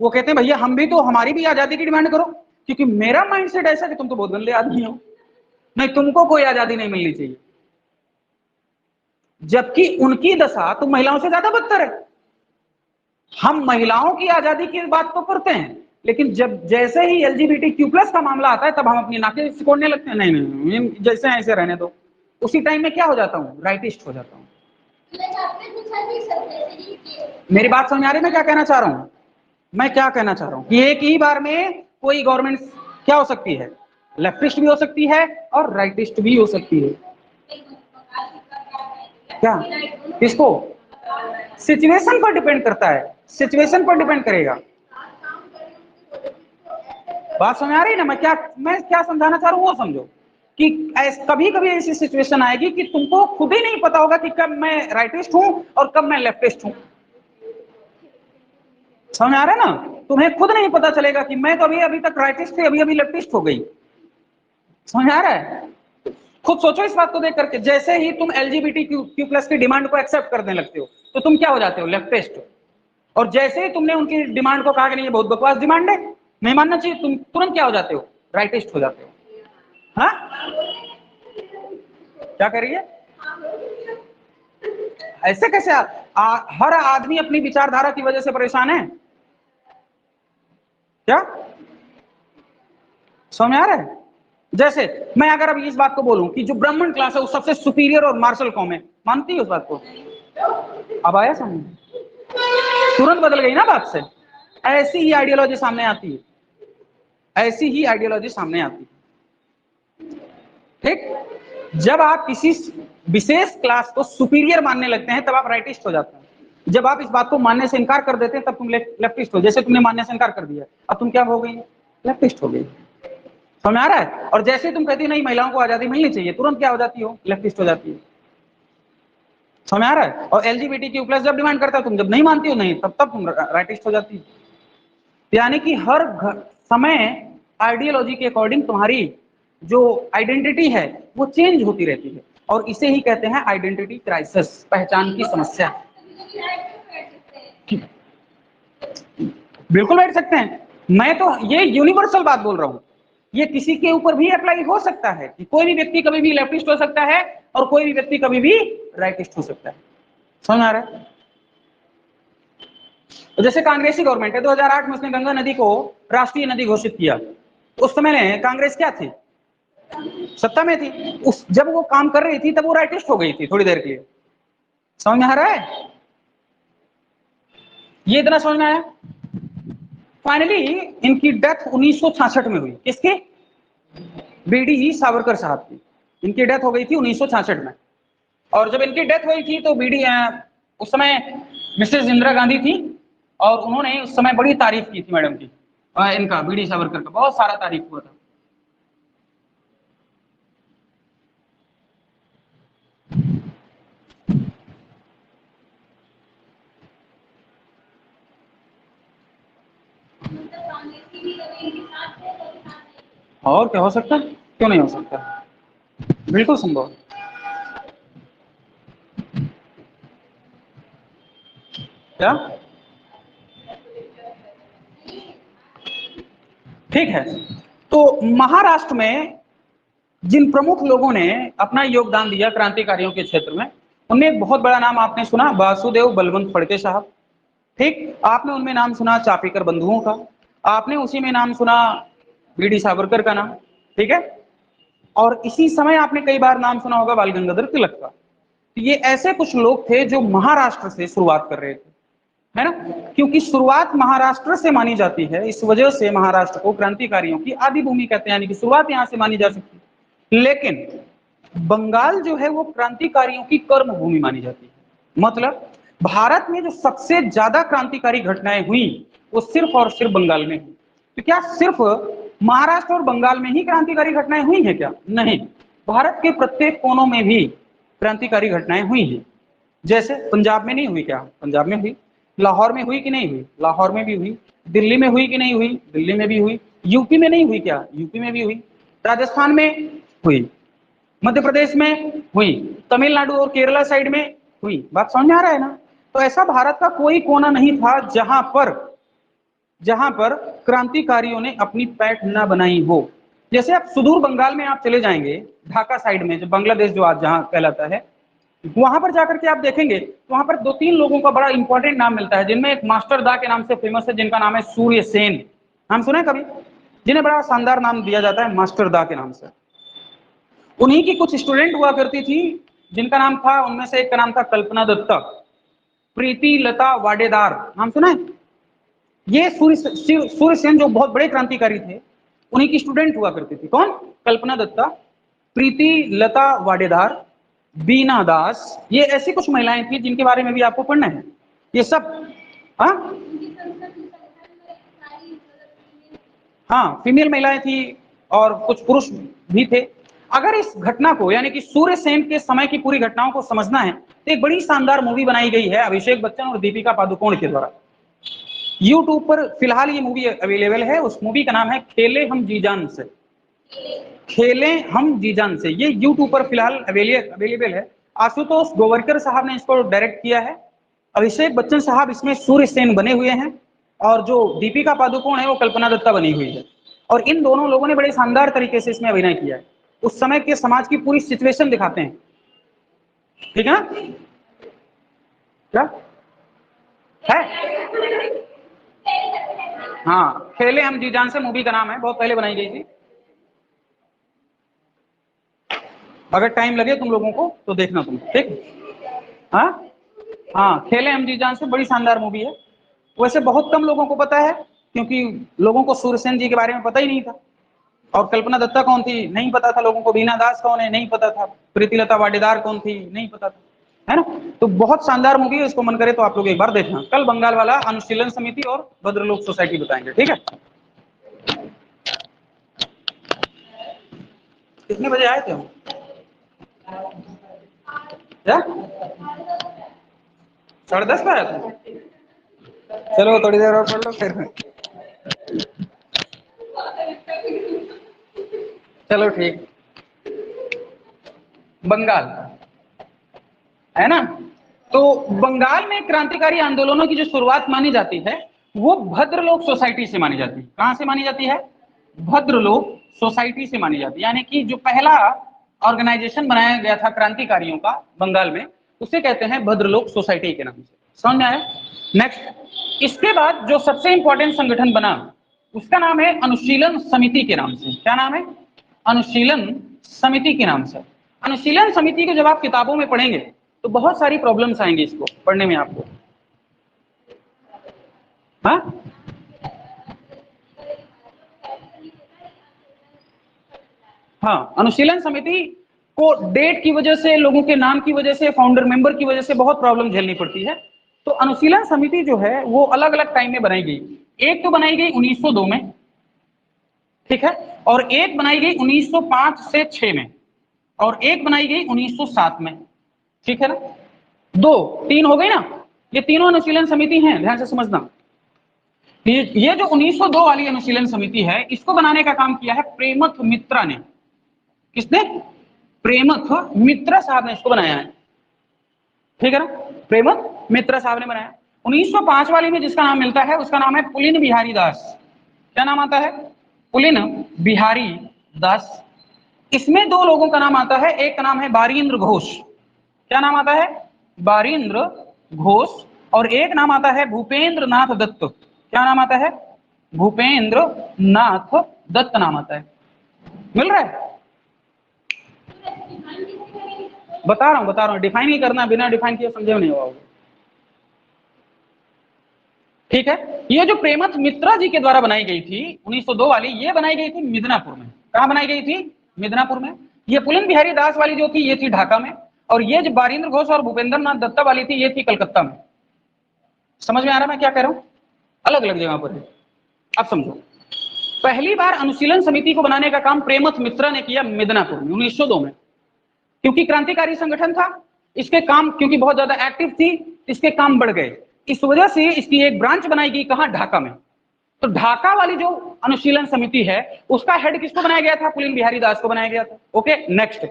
वो कहते हैं भैया हम भी तो, हमारी भी आजादी की डिमांड करो, क्योंकि मेरा माइंडसेट ऐसा कि तुम तो बहुत गंदे आदमी हो, नहीं तुमको कोई आजादी नहीं मिलनी चाहिए। जबकि उनकी दशा तो महिलाओं से ज्यादा बदतर है। हम महिलाओं की आजादी की बात तो करते हैं, लेकिन जब जैसे ही LGBTQ+ का मामला आता है तब हम अपनी नाकें सिकोड़ने लगते हैं, नहीं नहीं जैसे ऐसे रहने दो। उसी टाइम में क्या हो जाता हूँ? राइटिस्ट हो जाता हूँ। मेरी बात समझ आ रही है मैं क्या कहना चाह रहा हूँ? मैं क्या कहना चाह रहा हूँ कि एक ही बार में कोई गवर्नमेंट क्या हो सकती है? लेफ्टिस्ट भी हो सकती है और राइटिस्ट भी हो सकती है। क्या? किसको? सिचुएशन पर डिपेंड करता है, सिचुएशन पर डिपेंड करेगा। बात समझ आ रही है ना? मैं क्या समझाना चाह रहा हूँ वो समझो, कि कभी कभी ऐसी सिचुएशन आएगी कि तुमको खुद ही नहीं पता होगा कि कब मैं राइटिस्ट हूं और कब मैं लेफ्टिस्ट हूं। समझ आ रहा है ना? तुम्हें खुद नहीं पता चलेगा कि मैं तो अभी तक राइटिस्ट थी, अभी लेफ्टिस्ट हो गई। समझ आ रहा है? खुद सोचो इस बात को देख करके, जैसे ही तुम LGBTQ+ की डिमांड को एक्सेप्ट करने लगते हो तो तुम क्या हो जाते हो? लेफ्टिस्ट। और जैसे ही तुमने उनकी डिमांड को कहा कि नहीं ये बहुत बकवास डिमांड है, नहीं मानना चाहिए, तुम तुरंत क्या हो जाते हो? राइटिस्ट हो जाते हो। हाँ, क्या कह रही है? ऐसे कैसे? हर आदमी अपनी विचारधारा की वजह से परेशान है क्या? समझ में आ रहा है? जैसे मैं अगर अभी इस बात को बोलूं कि जो ब्राह्मण क्लास है वो सबसे सुपीरियर और मार्शल कौम है, मानती है उस बात को? अब आया समझ? तुरंत बदल गई ना बात से। ऐसी ही आइडियोलॉजी सामने आती है, ऐसी ही आइडियोलॉजी सामने आती है। ठीक, जब आप किसी विशेष क्लास को सुपीरियर मानने लगते हैं तब आप राइटिस्ट हो जाते हैं। जब आप इस बात को मानने से इनकार कर देते हैं तब तुम लेफ्टिस्ट हो। जैसे तुमने मानने से इनकार कर दिया, अब तुम क्या हो गई? लेफ्टिस्ट हो गई। समझ आ रहा है? और जैसे तुम कहती नहीं महिलाओं को आजादी मिलनी चाहिए, तुरंत क्या हो जाती हो? लेफ्टिस्ट हो जाती है। समझ आ रहा है? और एलजीबीटीक्यू प्लस जब डिमांड करता है, तुम जब नहीं मानती हो नहीं, तब तुम राइटिस्ट हो जाती हो। यानी कि हर समय आइडियोलॉजी के अकॉर्डिंग तुम्हारी जो आइडेंटिटी है वो चेंज होती रहती है, और इसे ही कहते हैं आइडेंटिटी क्राइसिस, पहचान की समस्या। बिल्कुल बैठ सकते हैं। मैं तो ये यूनिवर्सल बात बोल रहा हूं, ये किसी के ऊपर भी अप्लाई हो सकता है कि कोई भी व्यक्ति कभी भी लेफ्टिस्ट हो सकता है और कोई भी व्यक्ति कभी भी राइटिस्ट हो सकता है। समझ आ रहा है? तो जैसे कांग्रेसी गवर्नमेंट है, 2008 में उसने गंगा नदी को राष्ट्रीय नदी घोषित किया। उस समय कांग्रेस क्या थी? सत्ता में थी। उस जब वो काम कर रही थी तब वो राइटिस्ट हो गई थी थोड़ी देर के लिए। समझ में आ रहा है? ये इतना समझ में आया? फाइनली इनकी डेथ 1966 में हुई। किसकी? बीडी सावरकर साहब की। इनकी डेथ हो गई थी 1966 में। और जब इनकी डेथ हुई थी तो बीडी उस समय मिसेस इंदिरा गांधी थी, और उन्होंने उस समय बड़ी तारीफ की थी मैडम की, इनका बीडी सावरकर का बहुत सारा तारीफ हुआ था। और क्या हो सकता है? क्यों नहीं हो सकता? बिल्कुल संभव। क्या? ठीक है। तो महाराष्ट्र में जिन प्रमुख लोगों ने अपना योगदान दिया क्रांतिकारियों के क्षेत्र में, उनमें एक बहुत बड़ा नाम आपने सुना, वासुदेव बलवंत फड़के साहब। ठीक, आपने उनमें नाम सुना चापेकर बंधुओं का, आपने उसी में नाम सुना बीडी सावरकर का नाम। ठीक है। और इसी समय आपने कई बार नाम सुना होगा बाल गंगाधर तिलक का। तो ये ऐसे कुछ लोग थे जो महाराष्ट्र से शुरुआत कर रहे थे, है ना? क्योंकि शुरुआत महाराष्ट्र से मानी जाती है, इस वजह से महाराष्ट्र को क्रांतिकारियों की आदि भूमि कहते हैं, यानी कि शुरुआत यहां से मानी जा सकती है। लेकिन बंगाल जो है वो क्रांतिकारियों की कर्म भूमि मानी जाती है। मतलब भारत में जो सबसे ज्यादा क्रांतिकारी घटनाएं हुई वो सिर्फ और सिर्फ बंगाल में हुई। तो क्या सिर्फ महाराष्ट्र और बंगाल में ही क्रांतिकारी घटनाएं हुई हैं क्या? नहीं, भारत के प्रत्येक कोनों में भी क्रांतिकारी घटनाएं हुई हैं। जैसे पंजाब में नहीं हुई क्या? पंजाब में हुई। लाहौर में हुई कि नहीं हुई? लाहौर में भी हुई। दिल्ली में हुई कि नहीं हुई? दिल्ली में भी हुई। यूपी में नहीं हुई क्या? यूपी में भी हुई। राजस्थान में हुई। मध्य प्रदेश में हुई। तमिलनाडु और केरला साइड में हुई। बात समझ में आ रहा है ना? तो ऐसा भारत का कोई कोना नहीं था जहां पर क्रांतिकारियों ने अपनी पैठ न बनाई हो। जैसे आप सुदूर बंगाल में आप चले जाएंगे, ढाका साइड में, जो बांग्लादेश जो आज जहां कहलाता है, वहां पर जाकर के आप देखेंगे तो वहां पर दो तीन लोगों का बड़ा इंपॉर्टेंट नाम मिलता है, जिनमें एक मास्टर दा के नाम से फेमस है, जिनका नाम है सूर्य सेन। नाम सुना है कभी? जिन्हें बड़ा शानदार नाम दिया जाता है मास्टर दा के नाम से। उन्हीं की कुछ स्टूडेंट हुआ करती थी, जिनका नाम था, उनमें से एक का नाम था कल्पना दत्ता, प्रीति लता वाडेदार। नाम सुना है? ये सूर्य सेन जो बहुत बड़े क्रांतिकारी थे, उन्हीं की स्टूडेंट हुआ करती थी। कौन? कल्पना दत्ता, प्रीति लता वाडेदार, बीना दास। ये ऐसी कुछ महिलाएं थी जिनके बारे में भी आपको पढ़ना है। ये सब हाँ हाँ फीमेल महिलाएं थी, और कुछ पुरुष भी थे। अगर इस घटना को, यानी कि सूर्य सेन के समय की पूरी घटनाओं को समझना है, तो एक बड़ी शानदार मूवी बनाई गई है अभिषेक बच्चन और दीपिका पादुकोण के द्वारा। यूट्यूब पर फिलहाल ये मूवी अवेलेबल है। उस मूवी का नाम है खेले हम जी जान से। खेले हम जी जान से, ये यूट्यूब पर फिलहाल अवेलेबल है। आशुतोष गोवरकर साहब ने इसको डायरेक्ट किया है। अभिषेक बच्चन साहब इसमें सूर्य सेन बने हुए हैं, और जो दीपिका पादुकोण है वो कल्पना दत्ता बनी हुई है। और इन दोनों लोगों ने बड़े शानदार तरीके से इसमें अभिनय किया है। उस समय के समाज की पूरी सिचुएशन दिखाते हैं। ठीक है ना? क्या है? हाँ, खेले हम जी जान से मूवी का नाम है, बहुत पहले बनाई गई थी। अगर टाइम लगे तुम लोगों को तो देखना तुम, ठीक? हाँ हाँ, खेले हम जी जान से बड़ी शानदार मूवी है। वैसे बहुत कम लोगों को पता है, क्योंकि लोगों को सूर्यसेन जी के बारे में पता ही नहीं था। और कल्पना दत्ता कौन थी नहीं पता था लोगों को, बीना दास कौन है नहीं पता था, प्रीतिलता वाडेदार कौन थी नहीं पता था। है ना। तो बहुत शानदार मूवी है, इसको मन करे तो आप लोग एक बार देखना। कल बंगाल वाला, अनुशीलन समिति और भद्रलोक सोसाइटी बताएंगे, ठीक है। कितने बजे आए थे हम? क्या 10:30 पे आए थे? चलो थोड़ी देर और पढ़ लो फिर। चलो ठीक। बंगाल है ना, तो बंगाल में क्रांतिकारी आंदोलनों की जो शुरुआत मानी जाती है वो भद्रलोक सोसाइटी से मानी जाती है। कहां से मानी जाती है? भद्रलोक सोसाइटी से मानी जाती है। यानी कि जो पहला ऑर्गेनाइजेशन बनाया गया था क्रांतिकारियों का बंगाल में, उसे कहते हैं भद्रलोक सोसाइटी के नाम से। समझ में आया? नेक्स्ट, इसके बाद जो सबसे इंपॉर्टेंट संगठन बना उसका नाम है अनुशीलन समिति के नाम से। क्या नाम है? अनुशीलन समिति के नाम से। अनुशीलन समिति को जब आप किताबों में पढ़ेंगे तो बहुत सारी प्रॉब्लम्स आएंगी इसको पढ़ने में आपको। हाँ, हाँ, अनुशीलन समिति को डेट की वजह से, लोगों के नाम की वजह से, फाउंडर मेंबर की वजह से बहुत प्रॉब्लम झेलनी पड़ती है। तो अनुशीलन समिति जो है वो अलग अलग टाइम में बनाई गई। एक तो बनाई गई 1902 में, ठीक है, और एक बनाई गई 1905 से 6 में, और एक बनाई गई 1907 में, ठीक है ना। दो तीन हो गई ना, ये तीनों अनुशीलन समिति हैं, ध्यान से समझना। ये जो 1902 वाली अनुशीलन समिति है, इसको बनाने का काम किया है प्रेमथ मित्रा ने। किसने? प्रेमथ मित्रा साहब ने इसको बनाया है, ठीक है ना। प्रेमथ मित्रा साहब ने बनाया। 1905 वाली में जिसका नाम मिलता है उसका नाम है पुलिन बिहारी दास। क्या नाम आता है? पुलिन बिहारी दास। इसमें दो लोगों का नाम आता है, एक का नाम है बारिंद्र घोष। क्या नाम आता है? बारिंद्र घोष। और एक नाम आता है भूपेंद्र नाथ दत्त। क्या नाम आता है? भूपेंद्र नाथ दत्त नाम आता है। मिल रहा है? बता रहा हूं, डिफाइन ही करना, बिना डिफाइन किए समझे नहीं होगा, ठीक है। ये जो प्रेमथ मित्रा जी के द्वारा बनाई गई थी 1902 वाली, ये बनाई गई थी मिदनापुर में। कहां बनाई गई थी? मिदनापुर में। ये पुलिन बिहारी दास वाली जो थी ये थी ढाका में, और ये जो बारिंद्र घोष और भूपेंद्र नाथ दत्ता वाली थी ये थी कलकत्ता में। समझ में आ रहा मैं क्या कह रहा हूं? अलग अलग जगह पर है। अब समझो, पहली बार अनुशीलन समिति को बनाने का काम प्रेमथ मित्रा ने किया मिदनापुर में 1902 में, क्योंकि क्रांतिकारी संगठन था, इसके काम क्योंकि बहुत ज्यादा एक्टिव थी, इसके काम बढ़ गए। इस वजह से इसकी एक ब्रांच बनाई गई, कहां? ढाका में। तो ढाका वाली जो अनुशीलन समिति है उसका हेड किसको बनाया गया था? पुलिन बिहारी दास को बनाया गया था। Okay, next.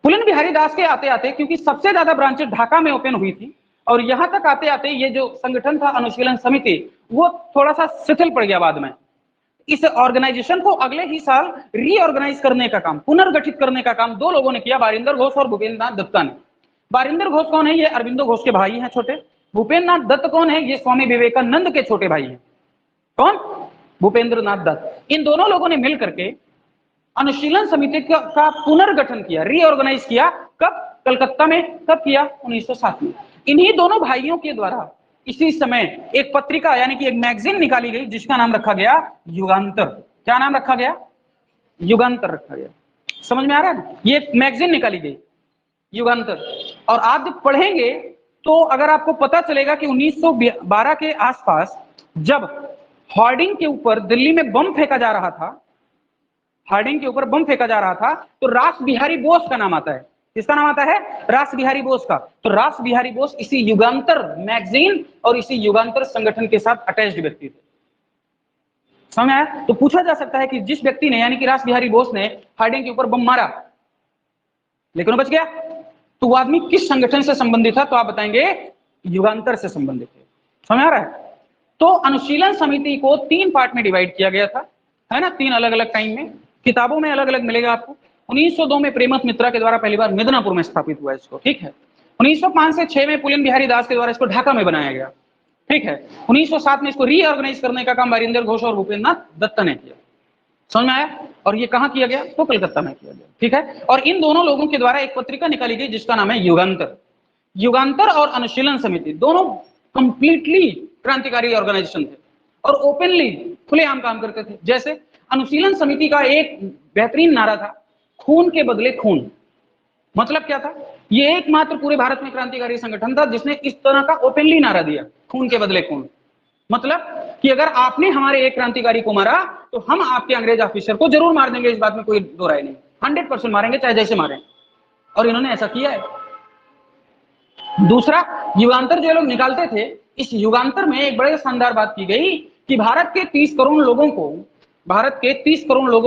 पुलिन बिहारी दास के आते आते, क्योंकि सबसे ज्यादा ब्रांचेस ढाका में ओपन हुई थी, और यहां तक आते आते ये जो संगठन था अनुशीलन समिति, वो थोड़ा सा शिथिल पड़ गया बाद में। इस ऑर्गेनाइजेशन को अगले ही साल रीऑर्गेनाइज करने का काम, पुनर्गठित करने का काम दो लोगों ने किया, बारिंदर घोष और भूपेंद्र नाथ दत्ता ने। बारिंदर घोष कौन है? ये अरविंदो घोष के भाई हैं छोटे। भूपेंद्र नाथ दत्त कौन है? ये स्वामी विवेकानंद के छोटे भाई हैं। कौन? भूपेंद्र नाथ दत्त। इन दोनों लोगों ने मिल करके अनुशीलन समिति का पुनर्गठन किया, रीऑर्गेनाइज किया। कब? कलकत्ता में। कब किया? 1907 में। इन्हीं दोनों भाइयों के द्वारा इसी समय एक पत्रिका यानी कि एक मैगजीन निकाली गई जिसका नाम रखा गया युगांतर। क्या नाम रखा गया? युगांतर रखा गया। समझ में आ रहा है? ये मैगजीन निकाली गई युगांतर। और आप जब पढ़ेंगे तो अगर आपको पता चलेगा कि 1912 के आसपास जब हार्डिंग के ऊपर दिल्ली में बम फेंका जा रहा था, हार्डिंग के ऊपर बम फेंका जा रहा था, तो रास बिहारी बोस का नाम आता है। किसका नाम आता है? रास बिहारी बोस का। तो रास बिहारी बोस इसी युगांतर मैगजीन और इसी युगांतर संगठन के साथ अटैच्ड व्यक्ति थे। समझ आया? तो पूछा जा सकता है कि जिस व्यक्ति ने यानी कि रास बिहारी बोस ने हार्डिंग के ऊपर बम मारा लेकिन वो बच गया, तो वो आदमी किस संगठन से संबंधित था? तो आप बताएंगे युगांतर से संबंधित है। समझ आ रहा है? तो अनुशीलन समिति को 3 पार्ट में डिवाइड किया गया था, है ना, 3 अलग अलग टाइम में। किताबों में अलग अलग मिलेगा आपको। 1902 में प्रेमथ मित्रा के द्वारा पहली बार मिदनापुर में स्थापित हुआ इसको, ठीक है। 1905 से 6 में पुलिन बिहारी दास के द्वारा इसको ढाका में बनाया गया, ठीक है। 1907 में इसको रीऑर्गेनाइज करने का काम बारिंदर घोष और भूपेंद्र नाथ दत्ता ने किया। समझ में आया? और ये कहां किया गया? तो कलकत्ता में किया गया, ठीक है। और इन दोनों लोगों के द्वारा एक पत्रिका निकाली गई जिसका नाम है युगांतर। युगांतर और अनुशीलन समिति दोनों कंप्लीटली क्रांतिकारी ऑर्गेनाइजेशन थे और ओपनली खुलेआम काम करते थे। जैसे अनुशीलन समिति का एक बेहतरीन नारा था, खून के बदले खून। मतलब क्या था, ये एकमात्र पूरे भारत में क्रांतिकारी संगठन था जिसने इस तरह का ओपनली नारा दिया, खून के बदले खून। मतलब कि अगर आपने हमारे एक क्रांतिकारी को मारा तो हम आपके अंग्रेज ऑफिसर को जरूर मार देंगे, इस बात में कोई दो राय नहीं, 100% मारेंगे, चाहे जैसे मारें। और इन्होंने ऐसा किया है। दूसरा, युगांतर जो लोग निकालते थे, इस युगांतर में एक बड़े शानदार बात की गई कि भारत के 30 करोड़ लोगों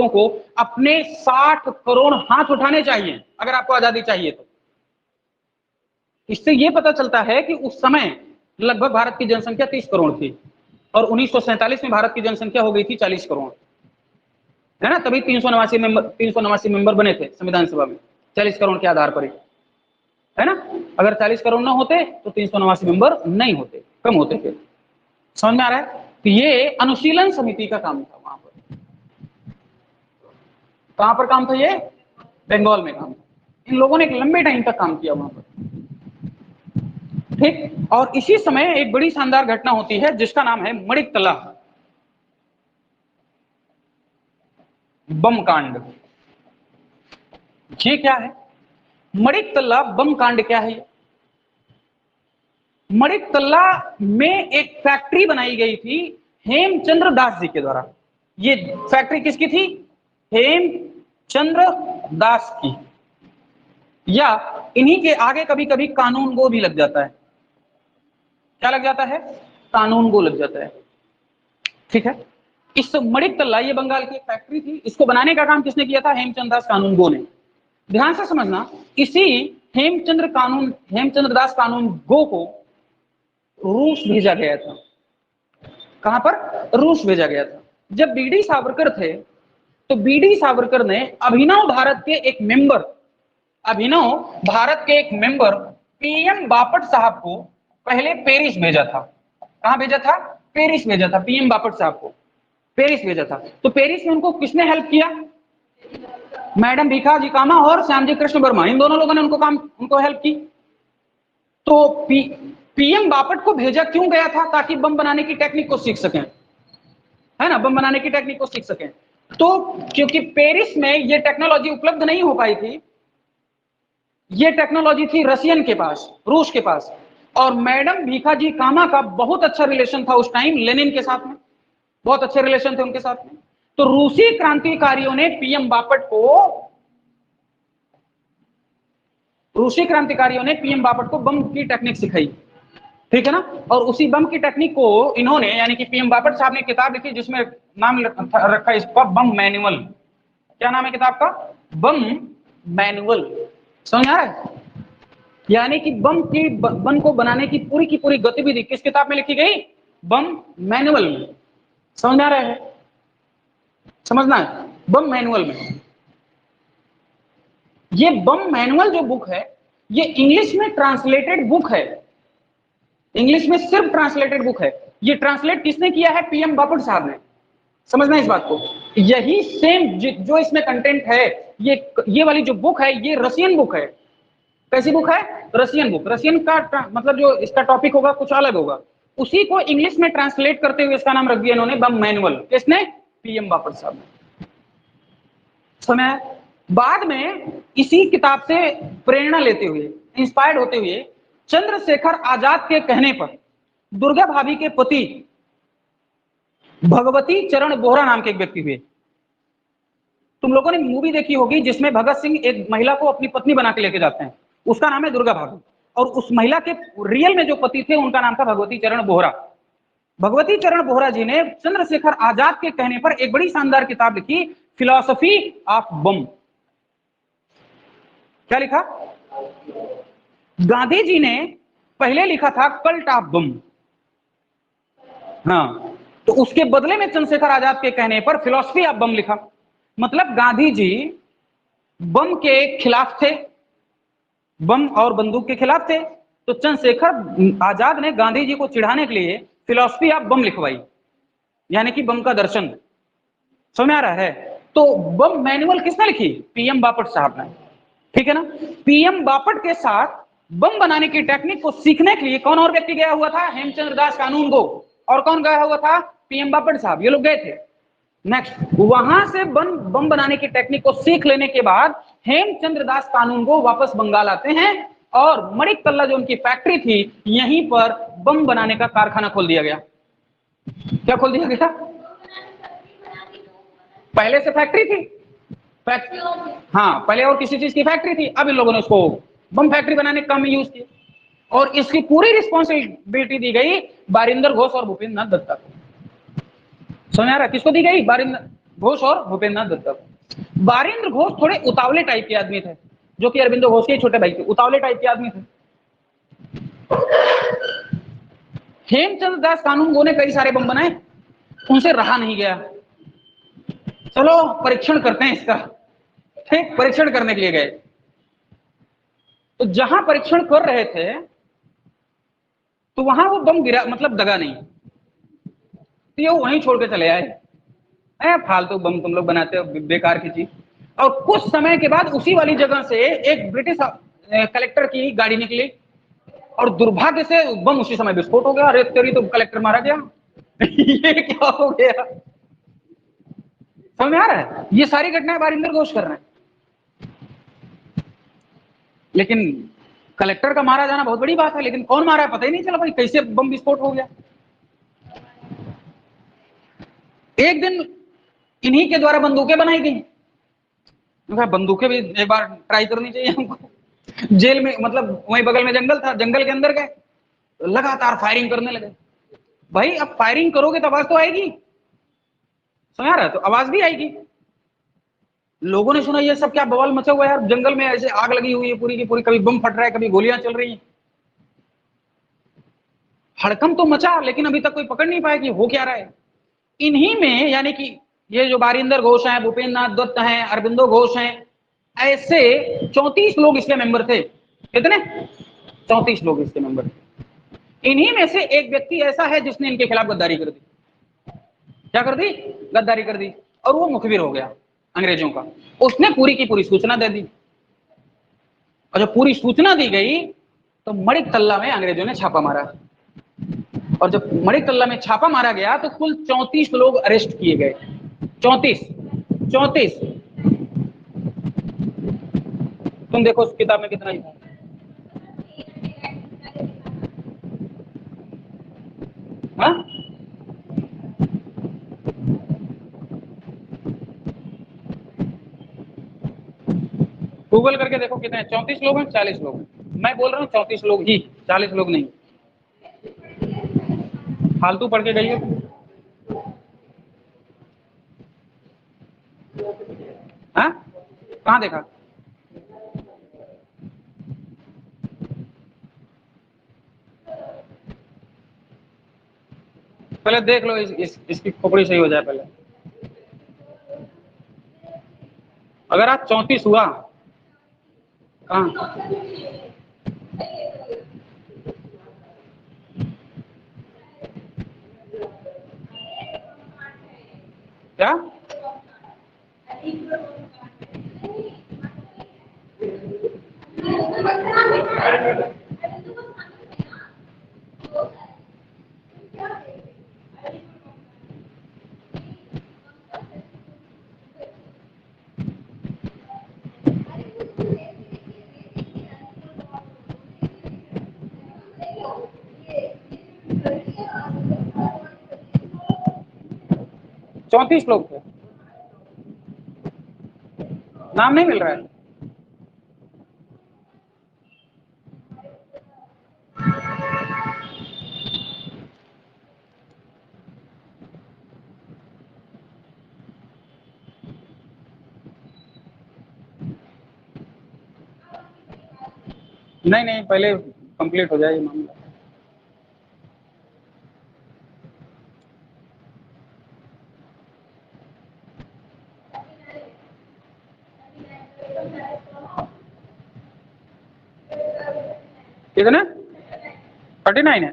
को अपने 60 करोड़ हाथ उठाने चाहिए अगर आपको आजादी चाहिए तो। इससे यह पता चलता है कि उस समय लगभग भारत की जनसंख्या 30 करोड़ थी और 1947 में भारत की जनसंख्या हो गई थी 40 करोड़, है ना। तभी 389 मेंबर बने थे संविधान सभा में, 40 करोड़ के आधार पर, है ना। अगर 40 करोड़ ना होते तो 389 मेंबर नहीं होते, कम होते थे। समझ में आ रहा है? तो ये अनुशीलन समिति का काम था वहां पर। कहां पर काम था ये? बंगाल में काम था। इन लोगों ने एक लंबे टाइम तक काम किया वहां पर, ठीक। और इसी समय एक बड़ी शानदार घटना होती है जिसका नाम है मणिकतला बम कांड। ये क्या है? मणिकतला बम कांड क्या है? मणिकतला में एक फैक्ट्री बनाई गई थी हेमचंद्र दास जी के द्वारा। ये फैक्ट्री किसकी थी? हेमचंद्र दास की। या इन्हीं के आगे कभी कभी कानून गो भी लग जाता है। क्या लग जाता है? कानून गो लग जाता है, ठीक है। इस मणिकतला ये बंगाल की एक फैक्ट्री थी, इसको बनाने का काम किसने किया था? हेमचंद्र दास कानून गो ने। ध्यान से समझना, इसी हेमचंद्र दास कानून गो को रूस भेजा गया था। कहां पर? रूस भेजा गया था। जब बीडी सावरकर थे तो बीडी सावरकर ने अभिनव भारत के एक मेंबर पीएम बापट साहब को पहले पेरिस भेजा था। कहां भेजा था? पेरिस भेजा था। पीएम बापट साहब को पेरिस भेजा था। तो पेरिस में उनको किसने हेल्प किया? मैडम भीखाजी कामा और श्यामजी कृष्ण वर्मा, इन दोनों लोगों ने उनको हेल्प की। तो पीएम बापट को भेजा क्यों गया था? ताकि बम बनाने की टेक्निक को सीख सकें, है ना, बम बनाने की टेक्निक को सीख सकें। तो क्योंकि पेरिस में ये टेक्नोलॉजी उपलब्ध नहीं हो पाई थी, ये टेक्नोलॉजी थी रशियन के पास, रूस के पास। और मैडम भीखाजी कामा का बहुत अच्छा रिलेशन था उस टाइम लेनिन के साथ में, बहुत अच्छे रिलेशन थे उनके साथ में। तो रूसी क्रांतिकारियों ने पीएम बापट को बम की टेक्निक सिखाई, ठीक है ना। और उसी बम की टेक्निक को इन्होंने, यानी कि पीएम बापट साहब ने किताब लिखी जिसमें नाम रखा इसका बम मैनुअल। क्या नाम है किताब का? बम मैनुअल। समझ आ रहा है? यानी कि बम को बनाने की पूरी गतिविधि किस किताब में लिखी गई? बम मैनुअल में। समझ आ रहा है? समझना है, बम मैनुअल में। ये बम मैनुअल जो बुक है ये इंग्लिश में ट्रांसलेटेड बुक है, इंग्लिश में सिर्फ ट्रांसलेटेड बुक है। ये ट्रांसलेट किसने किया है? पीएम बापट साहब ने। समझना इस बात को। यही सेम जो इसमें कंटेंट है, ये वाली जो बुक है ये रशियन बुक है। कैसी बुक है? Russian book. रशियन का मतलब जो इसका टॉपिक होगा कुछ अलग होगा, उसी को इंग्लिश में ट्रांसलेट करते हुए इसका नाम रख दिया इन्होंने बम मैनुअल। किसने? पीएम बापट साहब ने। समय बाद में इसी किताब से प्रेरणा लेते हुए, इंस्पायर्ड होते हुए, चंद्रशेखर आजाद के कहने पर दुर्गा भाभी के पति भगवती चरण बोहरा नाम के एक व्यक्ति हुए। तुम लोगों ने मूवी देखी होगी जिसमें भगत सिंह एक महिला को अपनी पत्नी बना के लेके जाते हैं, उसका नाम है दुर्गा भाभी। और उस महिला के रियल में जो पति थे उनका नाम था भगवती चरण बोहरा। भगवती चरण बोहरा जी ने चंद्रशेखर आजाद के कहने पर एक बड़ी शानदार किताब लिखी, फिलॉसफी ऑफ बम। क्या लिखा? गांधी जी ने पहले लिखा था कल्ट ऑफ बम, हाँ, तो उसके बदले में चंद्रशेखर आजाद के कहने पर फिलॉसफी ऑफ बम लिखा। मतलब गांधी जी बम के खिलाफ थे, बम और बंदूक के खिलाफ थे। तो चंद्रशेखर आजाद ने गांधी जी को चिढ़ाने के लिए फिलॉसफी ऑफ बम लिखवाई, यानी कि बम का दर्शन। समझ में आ रहा है? तो बम मैनुअल किसने लिखी? पीएम बापट साहब ने, ठीक है ना। पीएम बापट के साथ बम बनाने की टेक्निक को सीखने के लिए कौन और व्यक्ति गया हुआ था? हेमचंद्र दास कानून गो। और कौन गया हुआ था? पीएम बापट साहब। ये लोग गए थे। नेक्स्ट, वहां से बम बनाने की टेक्निक को सीख लेने के बाद हेमचंद्र दास कानूनगो वापस बंगाल आते हैं और मणिकतल्ला जो उनकी फैक्ट्री थी यहीं पर बम बनाने का कारखाना खोल दिया गया। क्या खोल दिया गया? पहले से फैक्ट्री थी, हाँ पहले और किसी चीज की फैक्ट्री थी, अब इन लोगों ने उसको बम फैक्ट्री बनाने का काम में यूज किया और इसकी पूरी रिस्पॉन्सिबिलिटी दी गई बारिंदर घोष और भूपेंद्र नाथ दत्ता को। समझ आ रहा है? किसको दी गई? बारिंदर घोष और भूपेंद्र नाथ दत्ता को। बारिंद्र घोष थोड़े उतावले टाइप के आदमी थे, जो कि अरविंदो घोष के छोटे भाई थे, उतावले टाइप के आदमी थे। हेमचंद्र दास कानूनगो ने कई सारे बम बनाए, उनसे रहा नहीं गया, चलो परीक्षण करते हैं इसका। ठीक, परीक्षण करने के लिए गए, तो जहां परीक्षण कर रहे थे तो वहां वो बम गिरा, मतलब दगा नहीं, तो ये वहीं छोड़ के चले आए। फालतू बम तुम लोग बनाते हो, बेकार की चीज। और कुछ समय के बाद उसी वाली जगह से एक ब्रिटिश कलेक्टर की गाड़ी निकली और दुर्भाग्य से बम उसी समय विस्फोट हो गया। अरे तेरी तो कलेक्टर मारा गया। ये क्या हो गया? समझ में आ रहा है? ये सारी घटनाएं बारिंदर घोष कर रहे हैं, लेकिन कलेक्टर का मारा जाना बहुत बड़ी बात है, लेकिन कौन मारा है पता ही नहीं चला भाई, कैसे बम विस्फोट हो गया। एक दिन इन्हीं के द्वारा बंदूकें बनाई गई। बंदूकें भी एक बार ट्राई करनी चाहिए हमको। जेल में, मतलब वहीं बगल में जंगल था, जंगल के अंदर गए, लगातार फायरिंग करने लगे। भाई अब फायरिंग करोगे तो आवाज तो आएगी, समझ रहा है? तो आवाज भी आएगी। लोगों ने सुना ये सब क्या बवाल मचा हुआ है यार, जंगल में ऐसे आग लगी हुई है पूरी की पूरी, कभी बम फट रहा है, कभी गोलियां चल रही हैं। हड़कंप तो मचा, लेकिन अभी तक कोई पकड़ नहीं पाया कि हो क्या रहा है। इन्हीं में, यानी कि ये जो बारिंदर घोष हैं, भूपेंद्र नाथ दत्त हैं, अरविंदो घोष हैं, ऐसे 34 लोग इसके मेंबर थे। कितने? 34 लोग इसके मेंबर थे। इन्हीं में से एक व्यक्ति ऐसा है जिसने इनके खिलाफ गद्दारी कर दी। क्या कर दी? गद्दारी कर दी, और वो मुखबिर हो गया अंग्रेजों का। उसने पूरी की पूरी सूचना दे दी, और जब पूरी सूचना दी गई तो मणिकतल्ला में अंग्रेजों ने छापा मारा, और जब मणिकतल्ला में छापा मारा गया तो कुल 34 लोग अरेस्ट किए गए। 34, 34। तुम देखो उस किताब में कितना लिखा है। हाँ? गूगल करके देखो कितने, 34 लोग हैं, 40 लोग हैं। मैं बोल रहा हूँ 34 लोग ही, 40 लोग नहीं। फालतू पढ़ के गई है। हाँ, कहाँ देखा? पहले देख लो इसकी खोपड़ी सही हो जाए पहले। अगर आज 34 हुआ, कहाँ? क्या? चौंतीस लोग थे, नाम नहीं मिल रहा है। नहीं नहीं, पहले कंप्लीट हो जाए ये मामला। कितने? 39 है?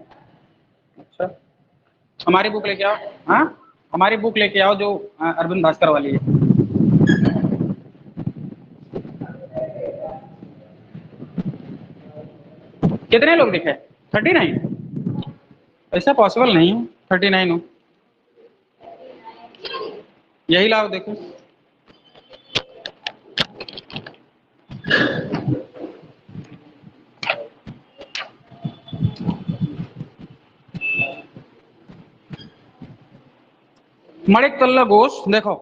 अच्छा, हमारी बुक लेके आओ। हाँ, हमारी बुक लेके आओ जो अरविंद भास्कर वाली है। कितने लोग दिखे? 39? ऐसा पॉसिबल नहीं है 39 हो। यही लाओ देखो, मणिकतल्ला घोष। देखो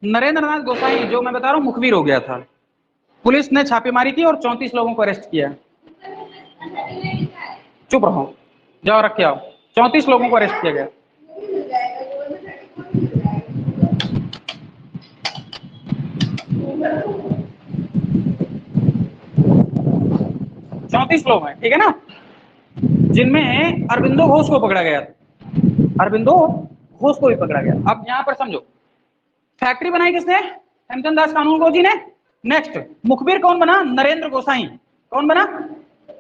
नरेंद्र नाथ गोसाई जो मैं बता रहा हूँ मुखबिर हो गया था, पुलिस ने छापेमारी की और 34 लोगों को अरेस्ट किया। चुप रहो, जाओ रख के आओ। 34 लोगों को अरेस्ट किया गया। चौंतीस लोग हैं, ठीक है ना, जिनमें अरविंदो घोष को पकड़ा गया था। अरविंदो घोष को भी पकड़ा गया। अब यहां पर समझो, फैक्ट्री बनाई किसने? हेमचंद दास कानूनगो जी ने। नेक्स्ट मुखबिर कौन बना? नरेंद्र गोसाई। कौन बना?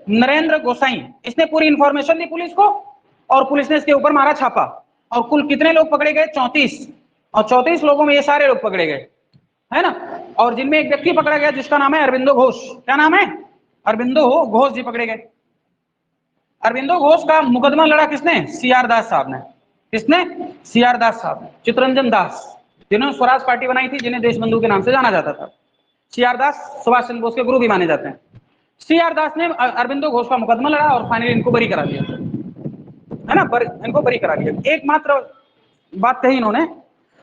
नरेंद्र गोसाई। इसने पूरी इंफॉर्मेशन दी पुलिस को और पुलिस ने इसके ऊपर मारा छापा। और कुल कितने लोग पकड़े गए? 34। और 34 लोगों में ये सारे लोग पकड़े गए, है ना। और जिनमें एक व्यक्ति पकड़ा गया जिसका नाम है अरविंदो घोष। क्या नाम है? अरविंदो घोष जी पकड़े गए। अरविंदो घोष का मुकदमा लड़ा किसने? सीआर दास साहब ने। किसने? सीआर दास साहब ने। चित्तरंजन दास, जिन्होंने स्वराज पार्टी बनाई थी, जिन्हें देशबंधु के नाम से जाना जाता था। सीआर दास सुभाष चंद्र बोस के गुरु भी माने जाते हैं। सीआर दास ने अरविंदो घोष का मुकदमा लड़ा और फाइनली इनको बरी करा दिया, है ना। इनको बरी करा दिया। एकमात्र बात कही इन्होंने,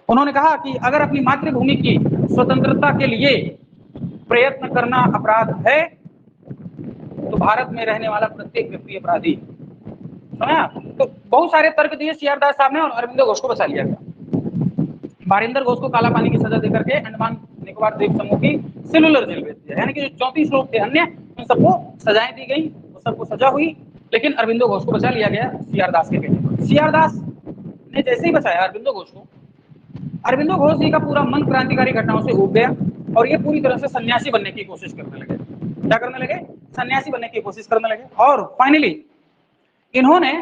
उन्होंने कहा कि अगर अपनी मातृभूमि की स्वतंत्रता के लिए प्रयत्न करना अपराध है तो भारत में रहने वाला प्रत्येक व्यक्ति अपराधी। समझा? तो बहुत सारे तर्क दिए सीआर दास साहब ने और अरविंदो घोष को बचा लिया गया। बारिंदर घोष को काला पानी की सजा देकर के अंडमान निकोबार द्वीप समूह की सेलुलर जेल भेज दिया। यानी कि जो 34 लोग थे अन्य, उन सबको सजाएं दी गई, वो सबको सजा हुई, लेकिन अरविंदो घोष को बचा लिया गया सीआर दास के कहने पर। सीआर दास ने जैसे ही बचाया अरविंदो घोष को, अरविंदो घोष जी का पूरा मन क्रांतिकारी घटनाओं से उब गया और ये पूरी तरह से सन्यासी बनने की कोशिश करने लगे। क्या करने लगे? सन्यासी बनने की कोशिश करने लगे। और फाइनली इन्होंने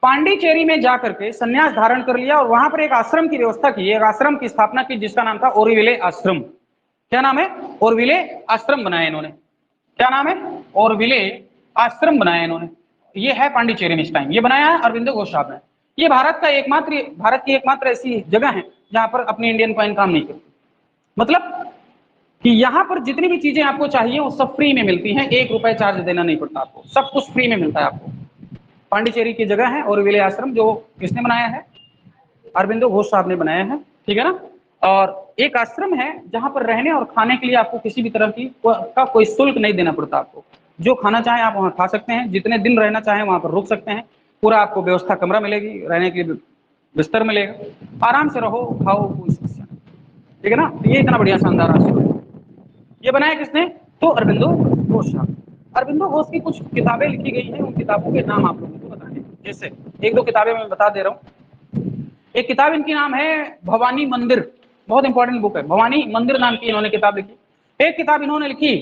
पांडिचेरी में जाकर के सन्यास धारण कर लिया और वहां पर एक आश्रम की व्यवस्था की, एक आश्रम की स्थापना की जिसका नाम था ओरविले आश्रम। क्या नाम है? ओरविले आश्रम बनाया इन्होंने। क्या नाम है? ओरविले आश्रम बनाया इन्होंने। ये है पांडिचेरी में इस टाइम, ये बनाया है अरविंदो घोष साहब ने। ये भारत की एकमात्र ऐसी जगह है जहां पर अपनी इंडियन कॉइन काम नहीं करती। मतलब कि यहाँ पर जितनी भी चीजें आपको चाहिए वो सब फ्री में मिलती हैं, 1 रुपए चार्ज देना नहीं पड़ता आपको, सब कुछ फ्री में मिलता है आपको। पांडिचेरी की जगह है ओरविले आश्रम, जो किसने बनाया है? अरविंदो घोष साहब ने बनाया है, ठीक है ना। और एक आश्रम है जहां पर रहने और खाने के लिए आपको किसी भी तरह की का कोई शुल्क नहीं देना पड़ता आपको। जो खाना चाहें आप वहाँ खा सकते हैं, जितने दिन रहना चाहें वहां पर रुक सकते हैं। पूरा आपको व्यवस्था, कमरा मिलेगी, रहने के लिए बिस्तर मिलेगा, आराम से रहो खाओ, कोई समस्या नहीं, ठीक है ना। तो ये इतना बढ़िया शानदार आश्रम है। ये बनाया किसने? तो अरविंदो घोष साहब। अरविंदो घोष की कुछ किताबें लिखी गई हैं, उन किताबों के नाम आप लोगों को बताने हैं। जैसे 1-2 किताबें मैं बता दे रहा हूँ। एक किताब इनकी नाम है भवानी मंदिर, बहुत इंपॉर्टेंट बुक है। भवानी मंदिर नाम की इन्होंने किताब लिखी। एक किताब इन्होंने लिखी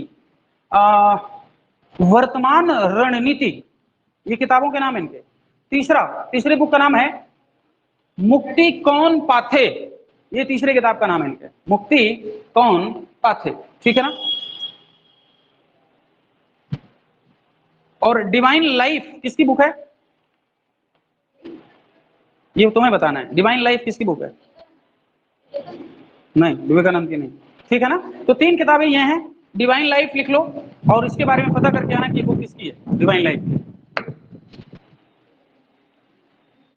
वर्तमान रणनीति, ये किताबों के नाम है इनके। तीसरे बुक का नाम है मुक्ति कौन पाथे, ये तीसरे किताब का नाम है इनके, मुक्ति कौन पाथे, ठीक है ना। और डिवाइन लाइफ किसकी बुक है? ये तुम्हें बताना है, डिवाइन लाइफ किसकी बुक है? नहीं, विवेकानंद की नहीं, ठीक है ना। तो 3 किताबें ये हैं। डिवाइन लाइफ लिख लो और इसके बारे में पता करके आना कि बुक किसकी है डिवाइन लाइफ।